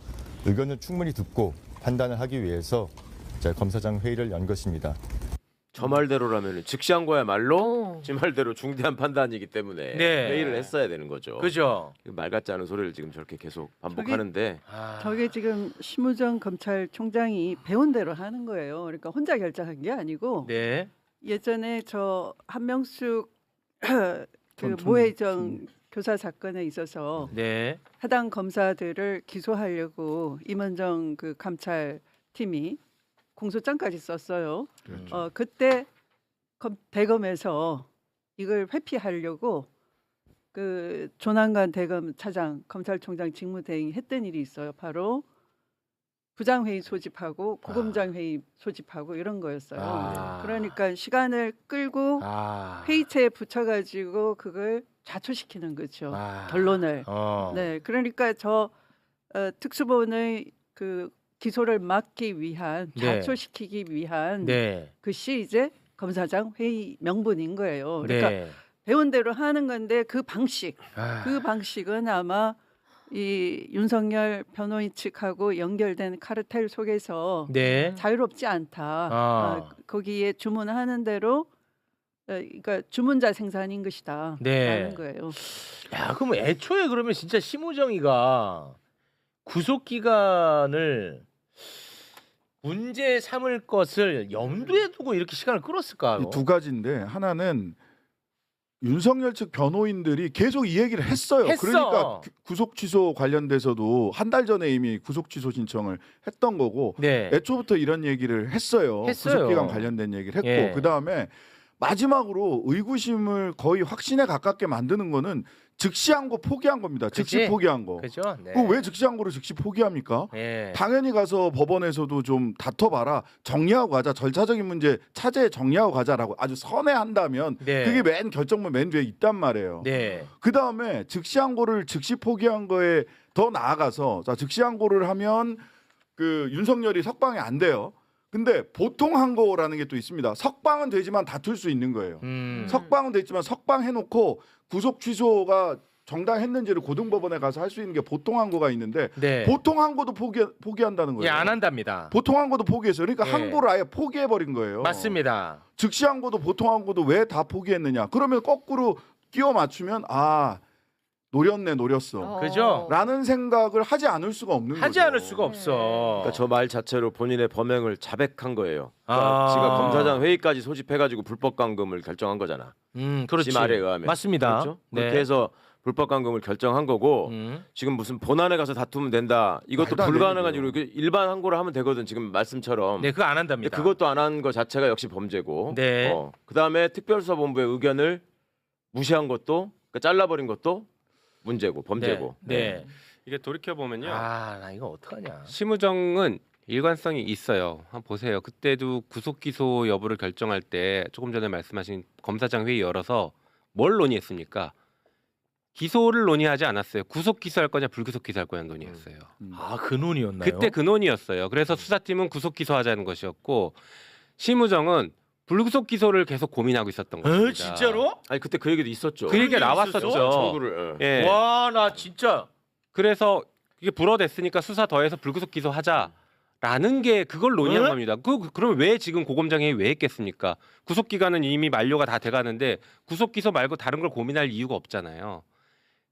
[SPEAKER 6] 의견을 충분히 듣고 판단을 하기 위해서 제가 검사장 회의를 연 것입니다.
[SPEAKER 5] 저 말대로라면 즉시한 거야말로
[SPEAKER 3] 어.
[SPEAKER 5] 지 말대로 중대한 판단이기 때문에
[SPEAKER 1] 네.
[SPEAKER 5] 회의를 했어야 되는 거죠.
[SPEAKER 1] 그죠?
[SPEAKER 5] 말 같지 않은 소리를 지금 저렇게 계속 반복하는데
[SPEAKER 1] 아.
[SPEAKER 8] 저게 지금 심우정 검찰총장이 배운 대로 하는 거예요. 그러니까 혼자 결정한 게 아니고
[SPEAKER 1] 네.
[SPEAKER 8] 예전에 저 한명숙 그
[SPEAKER 4] 전
[SPEAKER 8] 모해정 교사 사건에 있어서
[SPEAKER 1] 네.
[SPEAKER 8] 해당 검사들을 기소하려고 임원정 그 감찰팀이 공소장까지 썼어요. 그때 대검에서 이걸 회피하려고 그 조난관 대검 차장 검찰총장 직무대행 했던 일이 있어요. 바로 부장회의 소집하고 구검장회의 소집하고 이런 거였어요. 그러니까 시간을 끌고 회의체에 붙여가지고 그걸 좌초시키는 거죠. 결론을. 네, 그러니까 저 특수본의 그 기소를 막기 위한 좌초시키기 위한 것이 이제 검사장 회의 명분인 거예요. 그러니까 배운 대로 하는 건데 그 방식은 아마 이 윤석열 변호인 측하고 연결된 카르텔 속에서 자유롭지 않다. 거기에 주문하는 대로 그러니까 주문자 생산인 것이다. 라는 거예요.
[SPEAKER 1] 야, 그럼 애초에 그러면 진짜 심우정이가 구속 기간을 문제 삼을 것을 염두에 두고 이렇게 시간을 끌었을까요?
[SPEAKER 4] 두 가지인데 하나는 윤석열 측 변호인들이 계속 이 얘기를 했어요. 그러니까 구속 취소 관련돼서도 한 달 전에 이미 구속 취소 신청을 했던 거고 애초부터 이런 얘기를 했어요. 구속 기간 관련된 얘기를 했고 그다음에 마지막으로 의구심을 거의 확신에 가깝게 만드는 거는 즉시한 거 포기한 겁니다. 즉시 포기한 거.
[SPEAKER 1] 그죠?
[SPEAKER 4] 왜 즉시한 거를 즉시 포기합니까? 당연히 가서 법원에서도 좀 다퉈봐라. 정리하고 가자. 절차적인 문제 차제에 정리하고 가자라고 아주 선회한다면 그게 맨 결정문 맨 뒤에 있단 말이에요. 그다음에 즉시한 거를 즉시 포기한 거에 더 나아가서 자 즉시한 거를 하면 그 윤석열이 석방이 안 돼요. 근데 보통 한 거라는 게 또 있습니다. 석방은 되지만 다툴 수 있는 거예요. 석방은 됐지만 석방해놓고 구속 취소가 정당했는지를 고등법원에 가서 할 수 있는 게 보통 한 거가 있는데 보통 한 거도 포기한다는 거예요.
[SPEAKER 1] 안 한답니다.
[SPEAKER 4] 보통 한 거도 포기했어요. 그러니까 한 거를 아예 포기해버린 거예요.
[SPEAKER 1] 맞습니다.
[SPEAKER 4] 즉시 한 거도 보통 한 거도 왜 다 포기했느냐. 그러면 거꾸로 끼워 맞추면 노렸어.
[SPEAKER 1] 그죠?
[SPEAKER 4] 라는 생각을 하지 않을 수가 없는 거죠.
[SPEAKER 1] 하지 않을 수가 없어.
[SPEAKER 5] 그러니까 저 말 자체로 본인의 범행을 자백한 거예요. 그러니까 지가 검사장 회의까지 소집해가지고 불법 감금을 결정한 거잖아.
[SPEAKER 1] 그렇지.
[SPEAKER 5] 지 말에 의하면.
[SPEAKER 1] 맞습니다.
[SPEAKER 5] 그렇죠? 그렇게 해서 불법 감금을 결정한 거고 지금 무슨 본안에 가서 다투면 된다. 이것도 불가능한 이유로 일반 항고를 하면 되거든. 지금 말씀처럼.
[SPEAKER 1] 그거 안 한답니다.
[SPEAKER 5] 그것도 안 한 거 자체가 역시 범죄고. 그다음에 특별수사본부의 의견을 무시한 것도 그러니까 잘라버린 것도 문제고 범죄고.
[SPEAKER 9] 이게 돌이켜 보면요.
[SPEAKER 1] 나 이거 어떡하냐.
[SPEAKER 9] 심우정은 일관성이 있어요. 한번 보세요. 그때도 구속 기소 여부를 결정할 때 조금 전에 말씀하신 검사장 회의 열어서 뭘 논의했습니까? 기소를 논의하지 않았어요. 구속 기소할 거냐 불구속 기소할 거냐 논의했어요.
[SPEAKER 1] 그 논의였나요?
[SPEAKER 9] 그때 그 논의였어요. 그래서 수사팀은 구속 기소하자는 것이었고 심우정은 불구속 기소를 계속 고민하고 있었던 것입니다.
[SPEAKER 1] 진짜로?
[SPEAKER 5] 아니 그때 그 얘기도 있었죠.
[SPEAKER 9] 그 얘기가 나왔었죠.
[SPEAKER 5] 청구를.
[SPEAKER 1] 와, 나 진짜.
[SPEAKER 9] 그래서 이게 불어댔으니까 수사 더해서 불구속 기소하자라는 게 그걸 논의한 겁니다. 그러면 왜 지금 고검장회의 왜 했겠습니까? 구속 기간은 이미 만료가 다 돼가는데 구속 기소 말고 다른 걸 고민할 이유가 없잖아요.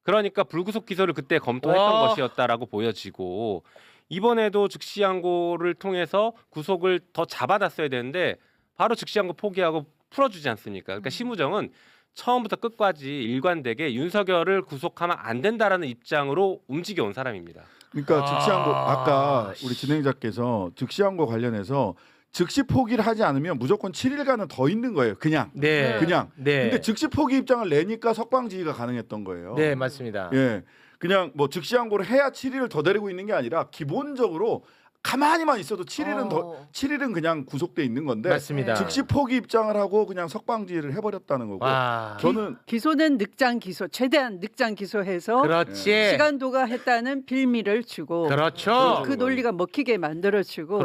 [SPEAKER 9] 그러니까 불구속 기소를 그때 검토했던 것이었다라고 보여지고 이번에도 즉시항고를 통해서 구속을 더 잡아놨어야 되는데 바로 즉시항고 포기하고 풀어주지 않습니까? 그러니까 심우정은 처음부터 끝까지 일관되게 윤석열을 구속하면 안 된다라는 입장으로 움직여온 사람입니다.
[SPEAKER 4] 그러니까 즉시항고 아까 우리 진행자께서 즉시항고 관련해서 즉시 포기를 하지 않으면 무조건 7일간은 더 있는 거예요. 그냥. 근데 즉시 포기 입장을 내니까 석방 지휘가 가능했던 거예요.
[SPEAKER 1] 네, 맞습니다.
[SPEAKER 4] 그냥 뭐 즉시항고를 해야 7일을 더 데리고 있는 게 아니라 기본적으로 가만히만 있어도 7일은 그냥 구속돼 있는 건데
[SPEAKER 1] 맞습니다.
[SPEAKER 4] 즉시 포기 입장을 하고 그냥 석방지휘를 해버렸다는 거고 저는
[SPEAKER 8] 기소는 늑장 기소 최대한 늑장 기소해서 시간 도과했다는 빌미를 주고 그 논리가 먹히게 만들어주고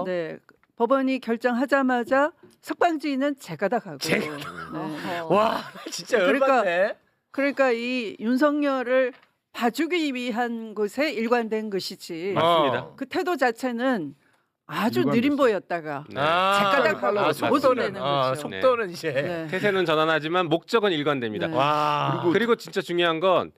[SPEAKER 8] 네, 법원이 결정하자마자 석방지휘는 제가 다 가고
[SPEAKER 1] 와 진짜 열받네.
[SPEAKER 8] 그러니까 이 윤석열을 봐주기 위한 곳에 일관된 것이지.
[SPEAKER 9] 맞습니다.
[SPEAKER 8] 그 태도 자체는 아주 느린 보였다가 작가닥하고 속도는
[SPEAKER 1] 속도는 이제
[SPEAKER 9] 태세는 전환하지만 목적은 일관됩니다.
[SPEAKER 1] 와.
[SPEAKER 9] 그리고 진짜 중요한 건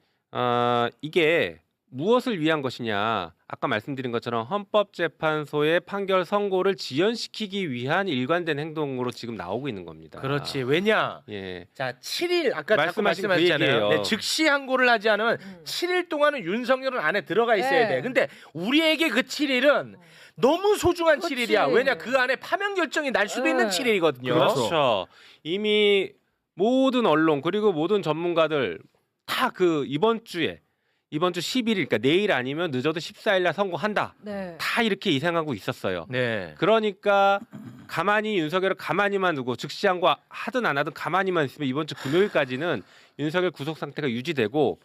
[SPEAKER 9] 이게 무엇을 위한 것이냐? 아까 말씀드린 것처럼 헌법재판소의 판결 선고를 지연시키기 위한 일관된 행동으로 지금 나오고 있는 겁니다.
[SPEAKER 1] 그렇지. 왜냐?
[SPEAKER 9] 예.
[SPEAKER 1] 자, 7일 아까 자꾸
[SPEAKER 9] 말씀하신 그
[SPEAKER 1] 말씀하셨잖아요.
[SPEAKER 9] 얘기예요.
[SPEAKER 1] 네, 즉시 항고를 하지 않으면 7일 동안은 윤석열은 안에 들어가 있어야
[SPEAKER 3] 네.
[SPEAKER 1] 돼. 근데 우리에게 그 7일은 너무 소중한
[SPEAKER 3] 그렇지.
[SPEAKER 1] 7일이야. 왜냐? 그 안에 파면 결정이 날 수도
[SPEAKER 3] 네.
[SPEAKER 1] 있는 7일이거든요.
[SPEAKER 9] 그렇죠. 이미 모든 언론 그리고 모든 전문가들 다 그 이번 주 11일 그러니까 내일 아니면 늦어도 14일 날 선고한다.
[SPEAKER 3] 네.
[SPEAKER 9] 다 이렇게 예상하고 있었어요.
[SPEAKER 1] 네.
[SPEAKER 9] 그러니까 가만히 윤석열을 가만히만 두고 즉시 항고 하든 안 하든 가만히만 있으면 이번 주 금요일까지는 윤석열 구속 상태가 유지되고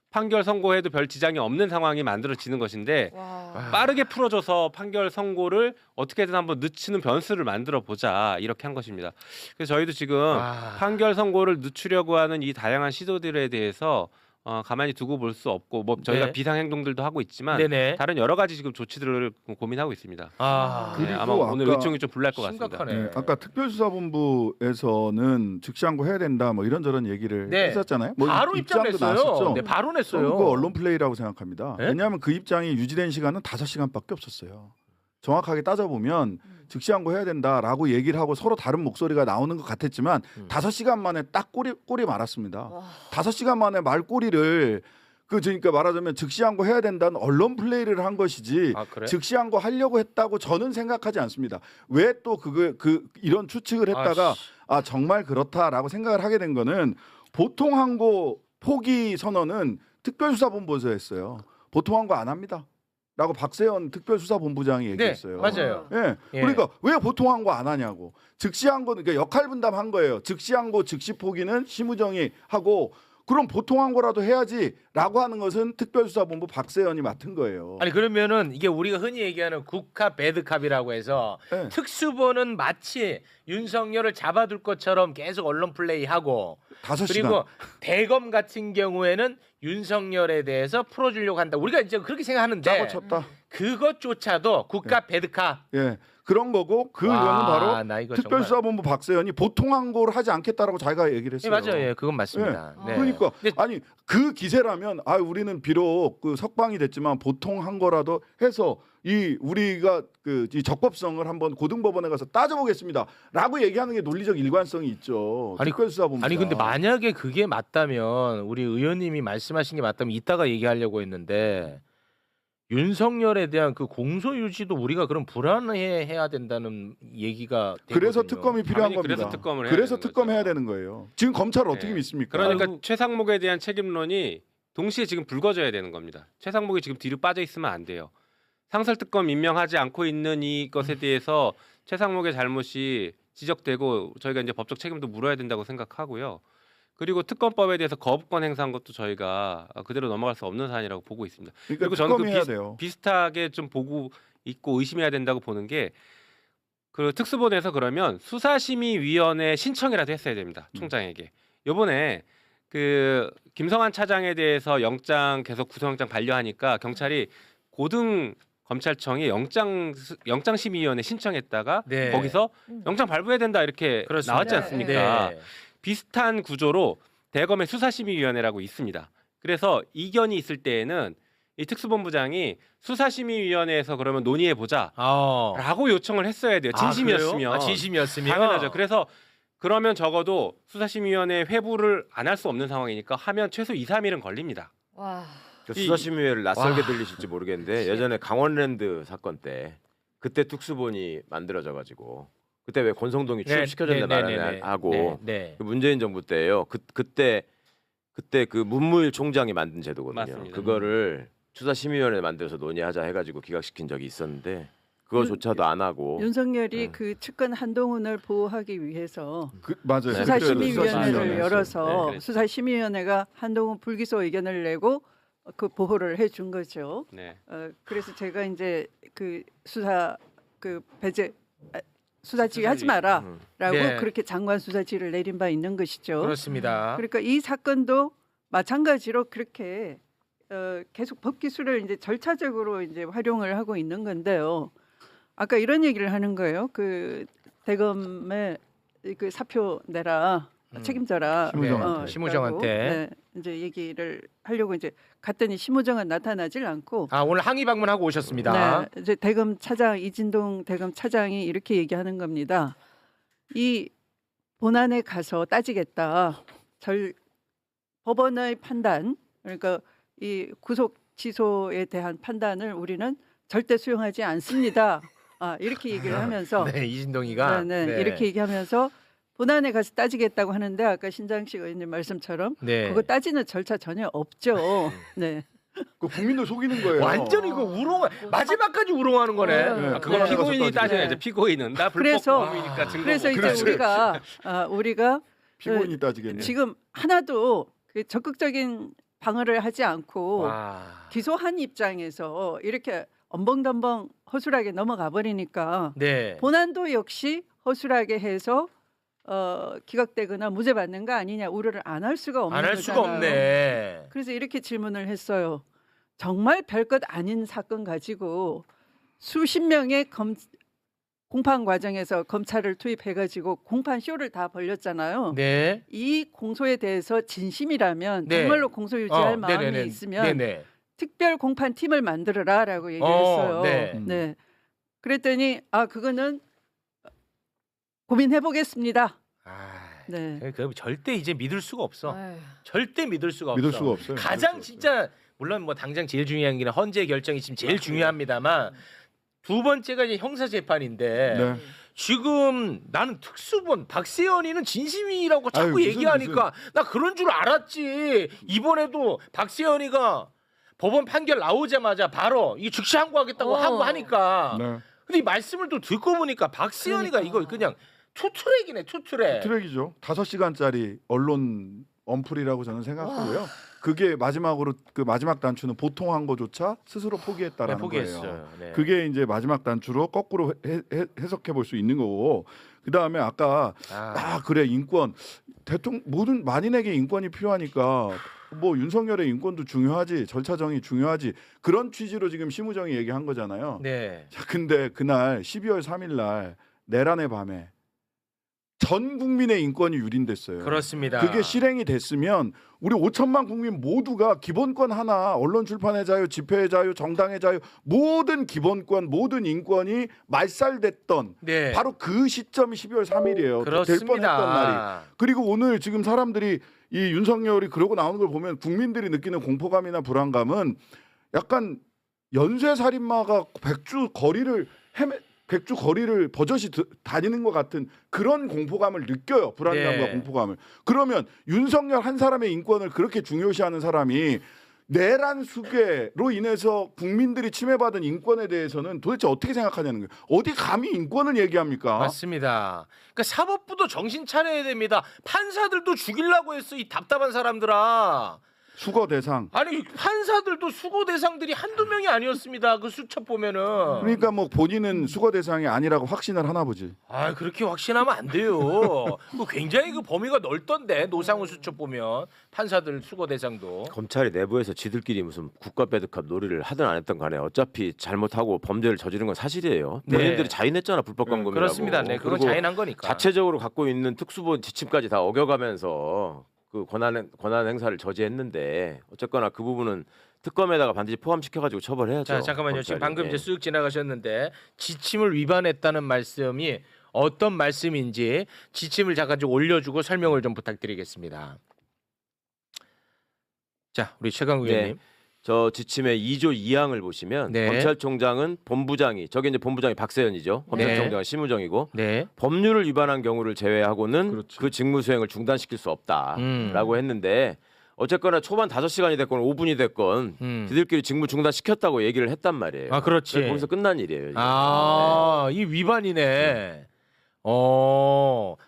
[SPEAKER 9] 판결 선고에도 별 지장이 없는 상황이 만들어지는 것인데
[SPEAKER 3] 와.
[SPEAKER 9] 빠르게 풀어줘서 판결 선고를 어떻게든 한번 늦추는 변수를 만들어 보자 이렇게 한 것입니다. 그래서 저희도 지금 판결 선고를 늦추려고 하는 이 다양한 시도들에 대해서 가만히 두고 볼 수 없고 뭐 저희가
[SPEAKER 1] 네.
[SPEAKER 9] 비상 행동들도 하고 있지만
[SPEAKER 1] 네네.
[SPEAKER 9] 다른 여러 가지 지금 조치들을 고민하고 있습니다.
[SPEAKER 1] 아.
[SPEAKER 9] 네,
[SPEAKER 4] 그리고
[SPEAKER 9] 아마 오늘
[SPEAKER 4] 아까
[SPEAKER 9] 의총이 좀 불날 것 같습니다.
[SPEAKER 1] 심각하네.
[SPEAKER 4] 네, 아까 특별수사본부에서는 즉시항고 해야 된다 뭐 이런저런 얘기를
[SPEAKER 1] 네.
[SPEAKER 4] 했었잖아요. 뭐
[SPEAKER 1] 바로 입장
[SPEAKER 4] 입장도
[SPEAKER 1] 냈어요.
[SPEAKER 4] 나왔었죠.
[SPEAKER 1] 네, 바로 냈어요.
[SPEAKER 4] 그거 언론 플레이라고 생각합니다.
[SPEAKER 1] 네?
[SPEAKER 4] 왜냐하면 그 입장이 유지된 시간은 5시간밖에 없었어요. 정확하게 따져보면 즉시항고 해야 된다라고 얘기를 하고 서로 다른 목소리가 나오는 것 같았지만 5시간 만에 딱 꼬리 말았습니다.
[SPEAKER 3] 와.
[SPEAKER 4] 5시간 만에 말꼬리를 그러니까 말하자면 즉시항고 해야 된다는 언론 플레이를 한 것이지
[SPEAKER 1] 아, 그래?
[SPEAKER 4] 즉시항고 하려고 했다고 저는 생각하지 않습니다. 왜 또 이런 추측을 했다가 정말 그렇다라고 생각을 하게 된 거는 보통 항고 포기 선언은 특별수사본부에서 했어요. 보통 항고 안 합니다. 라고 박세현 특별수사본부장이 얘기했어요.
[SPEAKER 1] 네, 맞아요.
[SPEAKER 4] 예.
[SPEAKER 1] 예.
[SPEAKER 4] 그러니까 왜 보통 항고 안 하냐고. 즉시 항고는 그러니까 역할 분담한 거예요. 즉시 항고, 즉시 포기는 심우정이 하고 그럼 보통 항고라도 해야지라고 하는 것은 특별수사본부 박세현이 맡은 거예요.
[SPEAKER 1] 아니 그러면은 이게 우리가 흔히 얘기하는 굿캅 배드캅이라고 해서
[SPEAKER 4] 네.
[SPEAKER 1] 특수본은 마치 윤석열을 잡아둘 것처럼 계속 언론 플레이하고
[SPEAKER 4] 5시간.
[SPEAKER 1] 그리고 대검 같은 경우에는 윤석열에 대해서 풀어주려고 한다. 우리가 이제 그렇게 생각하는데
[SPEAKER 4] 짜고 쳤다.
[SPEAKER 1] 그것조차도 굿캅 배드캅.
[SPEAKER 4] 예. 그런 거고 그
[SPEAKER 1] 와,
[SPEAKER 4] 이거는 바로
[SPEAKER 1] 나 이거
[SPEAKER 4] 특별수사본부 박세현이 보통 항고를 하지 않겠다라고 자기가 얘기를
[SPEAKER 1] 정말...
[SPEAKER 4] 했어요.
[SPEAKER 1] 네, 맞아요. 예, 그건 맞습니다.
[SPEAKER 4] 예.
[SPEAKER 1] 네.
[SPEAKER 4] 그러니까
[SPEAKER 1] 근데...
[SPEAKER 4] 아니 그 기세라면 우리는 비록 그 석방이 됐지만 보통 항고라도 해서 우리가 이 적법성을 한번 고등법원에 가서 따져보겠습니다라고 얘기하는 게 논리적 일관성이 있죠. 특별수사본부.
[SPEAKER 1] 아니 근데 만약에 그게 맞다면 우리 의원님이 말씀하신 게 맞다면 이따가 얘기하려고 했는데 윤석열에 대한 그 공소 유지도 우리가 그럼 불안해해야 된다는 얘기가
[SPEAKER 4] 그래서
[SPEAKER 1] 되거든요.
[SPEAKER 4] 특검이 필요한 겁니다.
[SPEAKER 9] 그래서 특검을
[SPEAKER 4] 그래서
[SPEAKER 9] 해야
[SPEAKER 4] 특검해야 되는 거예요. 지금 검찰을 어떻게 믿습니까?
[SPEAKER 9] 그러니까 최상목에 대한 책임론이 동시에 지금 불거져야 되는 겁니다. 최상목이 지금 뒤로 빠져 있으면 안 돼요. 상설특검 임명하지 않고 있는 이것에 대해서 최상목의 잘못이 지적되고 저희가 이제 법적 책임도 물어야 된다고 생각하고요. 그리고 특검법에 대해서 거부권 행사한 것도 저희가 그대로 넘어갈 수 없는 사안이라고 보고 있습니다.
[SPEAKER 4] 그러니까
[SPEAKER 9] 그리고 저는
[SPEAKER 4] 특검해야 돼요.
[SPEAKER 9] 비슷하게 좀 보고 있고 의심해야 된다고 보는 게 그 특수본에서 그러면 수사심의위원회 신청이라도 했어야 됩니다. 총장에게. 요번에 그 김성한 차장에 대해서 영장 계속 구속영장 반려하니까 경찰이 고등 검찰청이 영장심의위원회 신청했다가
[SPEAKER 1] 네.
[SPEAKER 9] 거기서 영장 발부해야 된다 이렇게
[SPEAKER 1] 그렇습니다.
[SPEAKER 9] 나왔지 않습니까?
[SPEAKER 1] 네.
[SPEAKER 9] 비슷한 구조로 대검의 수사심의위원회라고 있습니다. 그래서 이견이 있을 때에는 이 특수본부장이 수사심의위원회에서 그러면 논의해 보자라고 요청을 했어야 돼요. 진심이었으면.
[SPEAKER 1] 진심이었으면
[SPEAKER 9] 당연하죠. 그래서 그러면 적어도 수사심의위원회 회부를 안 할 수 없는 상황이니까 하면 최소 2, 3일은 걸립니다.
[SPEAKER 3] 와.
[SPEAKER 5] 수사심의회를 낯설게 들리실지 모르겠는데 예전에 강원랜드 사건 때 그때 특수본이 만들어져가지고 그때 왜 권성동이 취업시켜줬나 말하냐 하고 그 문재인 정부 때예요. 그때 그 문무일 총장이 만든 제도거든요.
[SPEAKER 9] 맞습니다.
[SPEAKER 5] 그거를 수사심의위원회 만들어서 논의하자 해가지고 기각시킨 적이 있었는데 그거조차도 안 하고
[SPEAKER 8] 윤석열이 그 측근 한동훈을 보호하기 위해서
[SPEAKER 4] 맞아요.
[SPEAKER 8] 수사심의위원회를 열어서
[SPEAKER 9] 네,
[SPEAKER 8] 수사심의위원회가 한동훈 불기소 의견을 내고 그 보호를 해준 거죠.
[SPEAKER 9] 네.
[SPEAKER 8] 그래서 제가 이제 그 수사 그 배제 수사지휘 하지 마라라고
[SPEAKER 1] 네.
[SPEAKER 8] 그렇게 장관 수사지휘를 내린 바 있는 것이죠.
[SPEAKER 1] 그렇습니다.
[SPEAKER 8] 그러니까 이 사건도 마찬가지로 그렇게 계속 법 기술을 이제 절차적으로 이제 활용을 하고 있는 건데요. 아까 이런 얘기를 하는 거예요. 그 대검에 그 사표 내라 책임져라.
[SPEAKER 1] 심우정한테.
[SPEAKER 8] 이제 얘기를 하려고 이제 갔더니 심우정은 나타나질 않고
[SPEAKER 1] 아 오늘 항의 방문하고 오셨습니다.
[SPEAKER 8] 네, 이제 대검 차장 이진동 대검 차장이 이렇게 얘기하는 겁니다. 이 본안에 가서 따지겠다. 법원의 판단, 그러니까 이 구속 취소에 대한 판단을 우리는 절대 수용하지 않습니다. 이렇게 얘기를 하면서
[SPEAKER 1] 네, 이진동이가
[SPEAKER 8] 네, 이렇게 얘기하면서 본안에 가서 따지겠다고 하는데 아까 신장식 의원님 말씀처럼
[SPEAKER 1] 네.
[SPEAKER 8] 그거 따지는 절차 전혀 없죠. 네.
[SPEAKER 4] 그 국민도 속이는 거예요.
[SPEAKER 1] 완전 이거 마지막까지 우롱하는 거네.
[SPEAKER 2] 아, 그건
[SPEAKER 8] 네.
[SPEAKER 2] 피고인이 따져야죠.
[SPEAKER 8] 네.
[SPEAKER 2] 피고인은 나 불법
[SPEAKER 8] 그래서
[SPEAKER 2] 범이니까 증거.
[SPEAKER 8] 그래서 이제
[SPEAKER 4] 그렇지.
[SPEAKER 8] 우리가
[SPEAKER 4] 피고인이 따지겠네.
[SPEAKER 8] 지금 하나도 그 적극적인 방어를 하지 않고
[SPEAKER 1] 와.
[SPEAKER 8] 기소한 입장에서 이렇게 엄벙덤벙 허술하게 넘어가 버리니까
[SPEAKER 1] 네.
[SPEAKER 8] 본안도 역시 허술하게 해서 기각되거나 무죄 받는 거 아니냐 우려를 안 할 수가 없는
[SPEAKER 1] 안 할 수가
[SPEAKER 8] 거잖아요.
[SPEAKER 1] 없네.
[SPEAKER 8] 그래서 이렇게 질문을 했어요. 정말 별것 아닌 사건 가지고 수십 명의 공판 과정에서 검찰을 투입해가지고 공판 쇼를 다 벌렸잖아요.
[SPEAKER 1] 네.
[SPEAKER 8] 이 공소에 대해서 진심이라면
[SPEAKER 1] 네.
[SPEAKER 8] 정말로 공소 유지할 마음이
[SPEAKER 1] 네네네.
[SPEAKER 8] 있으면
[SPEAKER 1] 네네.
[SPEAKER 8] 특별 공판 팀을 만들어라라고 얘기를 했어요.
[SPEAKER 1] 네.
[SPEAKER 8] 네. 그랬더니 그거는 고민해 보겠습니다. 네.
[SPEAKER 1] 그 절대 이제 믿을 수가 없어.
[SPEAKER 3] 아유.
[SPEAKER 1] 절대 믿을 수가 없어.
[SPEAKER 4] 믿을 수가 없어요.
[SPEAKER 1] 가장 진짜 물론 뭐 당장 제일 중요한 게 헌재 결정이 지금 제일 중요합니다만 두 번째가 이제 형사 재판인데
[SPEAKER 4] 네.
[SPEAKER 1] 지금 나는 특수본 박세현이는 진심이라고 자꾸
[SPEAKER 4] 아유, 무슨,
[SPEAKER 1] 얘기하니까 나 그런 줄 알았지. 이번에도 박세현이가 법원 판결 나오자마자 바로 이 즉시 항고하겠다고 하고 하니까
[SPEAKER 4] 네.
[SPEAKER 1] 근데 이 말씀을 또 듣고 보니까 박세현이가 이거 그냥 투트랙이네 투트랙.
[SPEAKER 4] 트랙이죠. 5시간짜리 언론 언플이라고 저는 생각하고요. 그게 마지막으로 그 마지막 단추는 보통 한 거조차 스스로 포기했다라는
[SPEAKER 1] 포기했어요.
[SPEAKER 4] 거예요.
[SPEAKER 1] 네.
[SPEAKER 4] 그게 이제 마지막 단추로 거꾸로 해석해 볼 수 있는 거고. 그다음에 아까 그래 인권 대통령 모든 만인에게 인권이 필요하니까 뭐 윤석열의 인권도 중요하지 절차 정의 중요하지 그런 취지로 지금 심우정이 얘기한 거잖아요.
[SPEAKER 1] 네.
[SPEAKER 4] 자, 근데 그날 12월 3일 날 내란의 밤에 전 국민의 인권이 유린됐어요.
[SPEAKER 1] 그렇습니다.
[SPEAKER 4] 그게 실행이 됐으면 우리 5천만 국민 모두가 기본권 하나 언론 출판의 자유, 집회의 자유, 정당의 자유 모든 기본권, 모든 인권이 말살됐던
[SPEAKER 1] 네.
[SPEAKER 4] 바로 그 시점이 12월 3일이에요. 될
[SPEAKER 1] 그렇습니다.
[SPEAKER 4] 뻔했던 날이. 그리고 오늘 지금 사람들이 이 윤석열이 그러고 나오는 걸 보면 국민들이 느끼는 공포감이나 불안감은 약간 연쇄 살인마가 백주 거리를 버젓이 다니는 것 같은 그런 공포감을 느껴요. 불안감과
[SPEAKER 1] 네.
[SPEAKER 4] 공포감을. 그러면 윤석열 한 사람의 인권을 그렇게 중요시하는 사람이 내란 수괴로 인해서 국민들이 침해받은 인권에 대해서는 도대체 어떻게 생각하냐는 거예요. 어디 감히 인권을 얘기합니까?
[SPEAKER 1] 맞습니다. 그러니까 사법부도 정신 차려야 됩니다. 판사들도 죽이려고 했어 이 답답한 사람들아.
[SPEAKER 4] 수거 대상.
[SPEAKER 1] 아니 판사들도 수고 대상들이 한두 명이 아니었습니다. 그 수첩 보면은.
[SPEAKER 4] 그러니까 뭐 본인은 수거 대상이 아니라고 확신을 하나 보지.
[SPEAKER 1] 그렇게 확신하면 안 돼요. 그 굉장히 그 범위가 넓던데 노상훈 수첩 보면 판사들 수거 대상도.
[SPEAKER 5] 검찰이 내부에서 지들끼리 무슨 국가 배드캅 놀이를 하든 안 했든 간에 어차피 잘못하고 범죄를 저지른 건 사실이에요.
[SPEAKER 1] 네.
[SPEAKER 5] 본인들이 자인했잖아 불법 감금이라고.
[SPEAKER 1] 그렇습니다. 네, 그건
[SPEAKER 5] 그리고
[SPEAKER 1] 자인한 거니까.
[SPEAKER 5] 자체적으로 갖고 있는 특수본 지침까지 다 어겨가면서 그 권한 행사를 저지했는데 어쨌거나 그 부분은 특검에다가 반드시 포함시켜가지고 처벌해야죠.
[SPEAKER 1] 자 잠깐만요.
[SPEAKER 5] 검찰이.
[SPEAKER 1] 지금 방금
[SPEAKER 5] 예.
[SPEAKER 1] 이제 쓱 지나가셨는데 지침을 위반했다는 말씀이 어떤 말씀인지 지침을 잠깐 좀 올려주고 설명을 좀 부탁드리겠습니다. 자 우리 최강욱 의원님.
[SPEAKER 5] 네. 저 지침의 2조 2항을 보시면
[SPEAKER 1] 네.
[SPEAKER 5] 검찰총장은 본부장이 저게 이제 본부장이 박세현이죠. 검찰총장은 심우정이고
[SPEAKER 1] 네.
[SPEAKER 5] 법률을 위반한 경우를 제외하고는
[SPEAKER 4] 그렇지.
[SPEAKER 5] 그 직무 수행을 중단시킬 수 없다라고 했는데 어쨌거나 초반 5시간이 됐건 5분이 됐건 지들끼리 직무 중단시켰다고 얘기를 했단 말이에요.
[SPEAKER 1] 그렇지.
[SPEAKER 5] 거기서 끝난 일이에요. 이게.
[SPEAKER 1] 이 위반이네.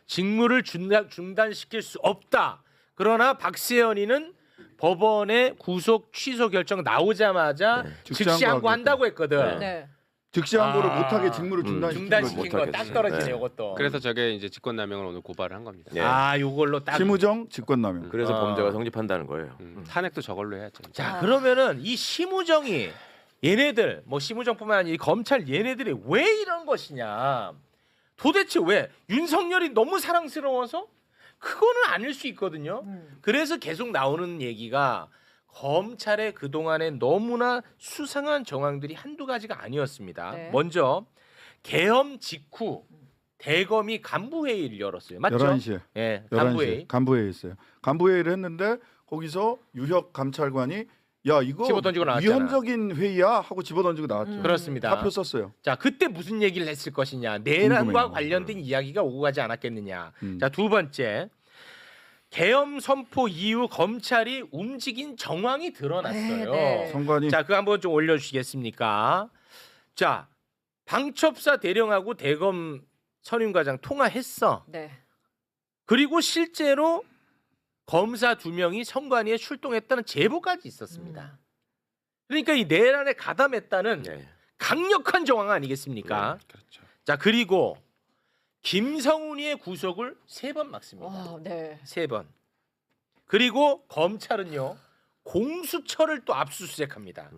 [SPEAKER 1] 직무를 중단시킬 수 없다. 그러나 박세현이는 법원의 구속 취소 결정 나오자마자 즉시 항고한다고 했거든.
[SPEAKER 8] 네.
[SPEAKER 4] 즉시 항고를 못하게 직무를
[SPEAKER 1] 중단시킨 거 딱 떨어지네
[SPEAKER 5] 네.
[SPEAKER 1] 이것도.
[SPEAKER 2] 그래서 저게 이제 직권남용을 오늘 고발을 한 겁니다.
[SPEAKER 5] 예.
[SPEAKER 1] 요걸로 딱.
[SPEAKER 4] 심우정 직권남용.
[SPEAKER 5] 그래서 범죄가 성립한다는 거예요.
[SPEAKER 2] 탄핵도 저걸로 해야죠.
[SPEAKER 1] 자 그러면은 이 심우정이 얘네들 뭐 심우정뿐만 아니라 이 검찰 얘네들이 왜 이런 것이냐. 도대체 왜 윤석열이 너무 사랑스러워서 그거는 아닐 수 있거든요. 그래서 계속 나오는 얘기가 검찰의 그동안에 너무나 수상한 정황들이 한두 가지가 아니었습니다.
[SPEAKER 3] 네.
[SPEAKER 1] 먼저 계엄 직후 대검이 간부회의를 열었어요. 맞죠?
[SPEAKER 4] 11시에.
[SPEAKER 1] 예,
[SPEAKER 4] 11시에
[SPEAKER 1] 간부회의.
[SPEAKER 4] 간부회의 있어요. 간부회의를 했는데 거기서 유혁 감찰관이 야 이거
[SPEAKER 1] 집어 던지고 나왔잖아.
[SPEAKER 4] 위헌적인 회의야 하고 집어 던지고 나왔죠.
[SPEAKER 1] 그렇습니다.
[SPEAKER 4] 사표 썼어요.
[SPEAKER 1] 자, 그때 무슨 얘기를 했을 것이냐. 내란과
[SPEAKER 4] 궁금해요.
[SPEAKER 1] 관련된 이야기가 오고 가지 않았겠느냐.
[SPEAKER 4] 음.
[SPEAKER 1] 자, 두 번째. 계엄 선포 이후 검찰이 움직인 정황이 드러났어요.
[SPEAKER 3] 네.
[SPEAKER 4] 성관이
[SPEAKER 1] 자, 그거 한번 좀 올려주시겠습니까? 자, 방첩사 대령하고 대검 선임과장 통화했어.
[SPEAKER 3] 네.
[SPEAKER 1] 그리고 실제로 검사 2명이 선관위에 출동했다는 제보까지 있었습니다. 그러니까 이 내란에 가담했다는
[SPEAKER 5] 네.
[SPEAKER 1] 강력한 정황 아니겠습니까?
[SPEAKER 2] 그렇죠.
[SPEAKER 1] 자, 그리고 김성훈이의 구속을 3번 막습니다.
[SPEAKER 3] 네.
[SPEAKER 1] 3번. 그리고 검찰은요 공수처를 또 압수수색합니다.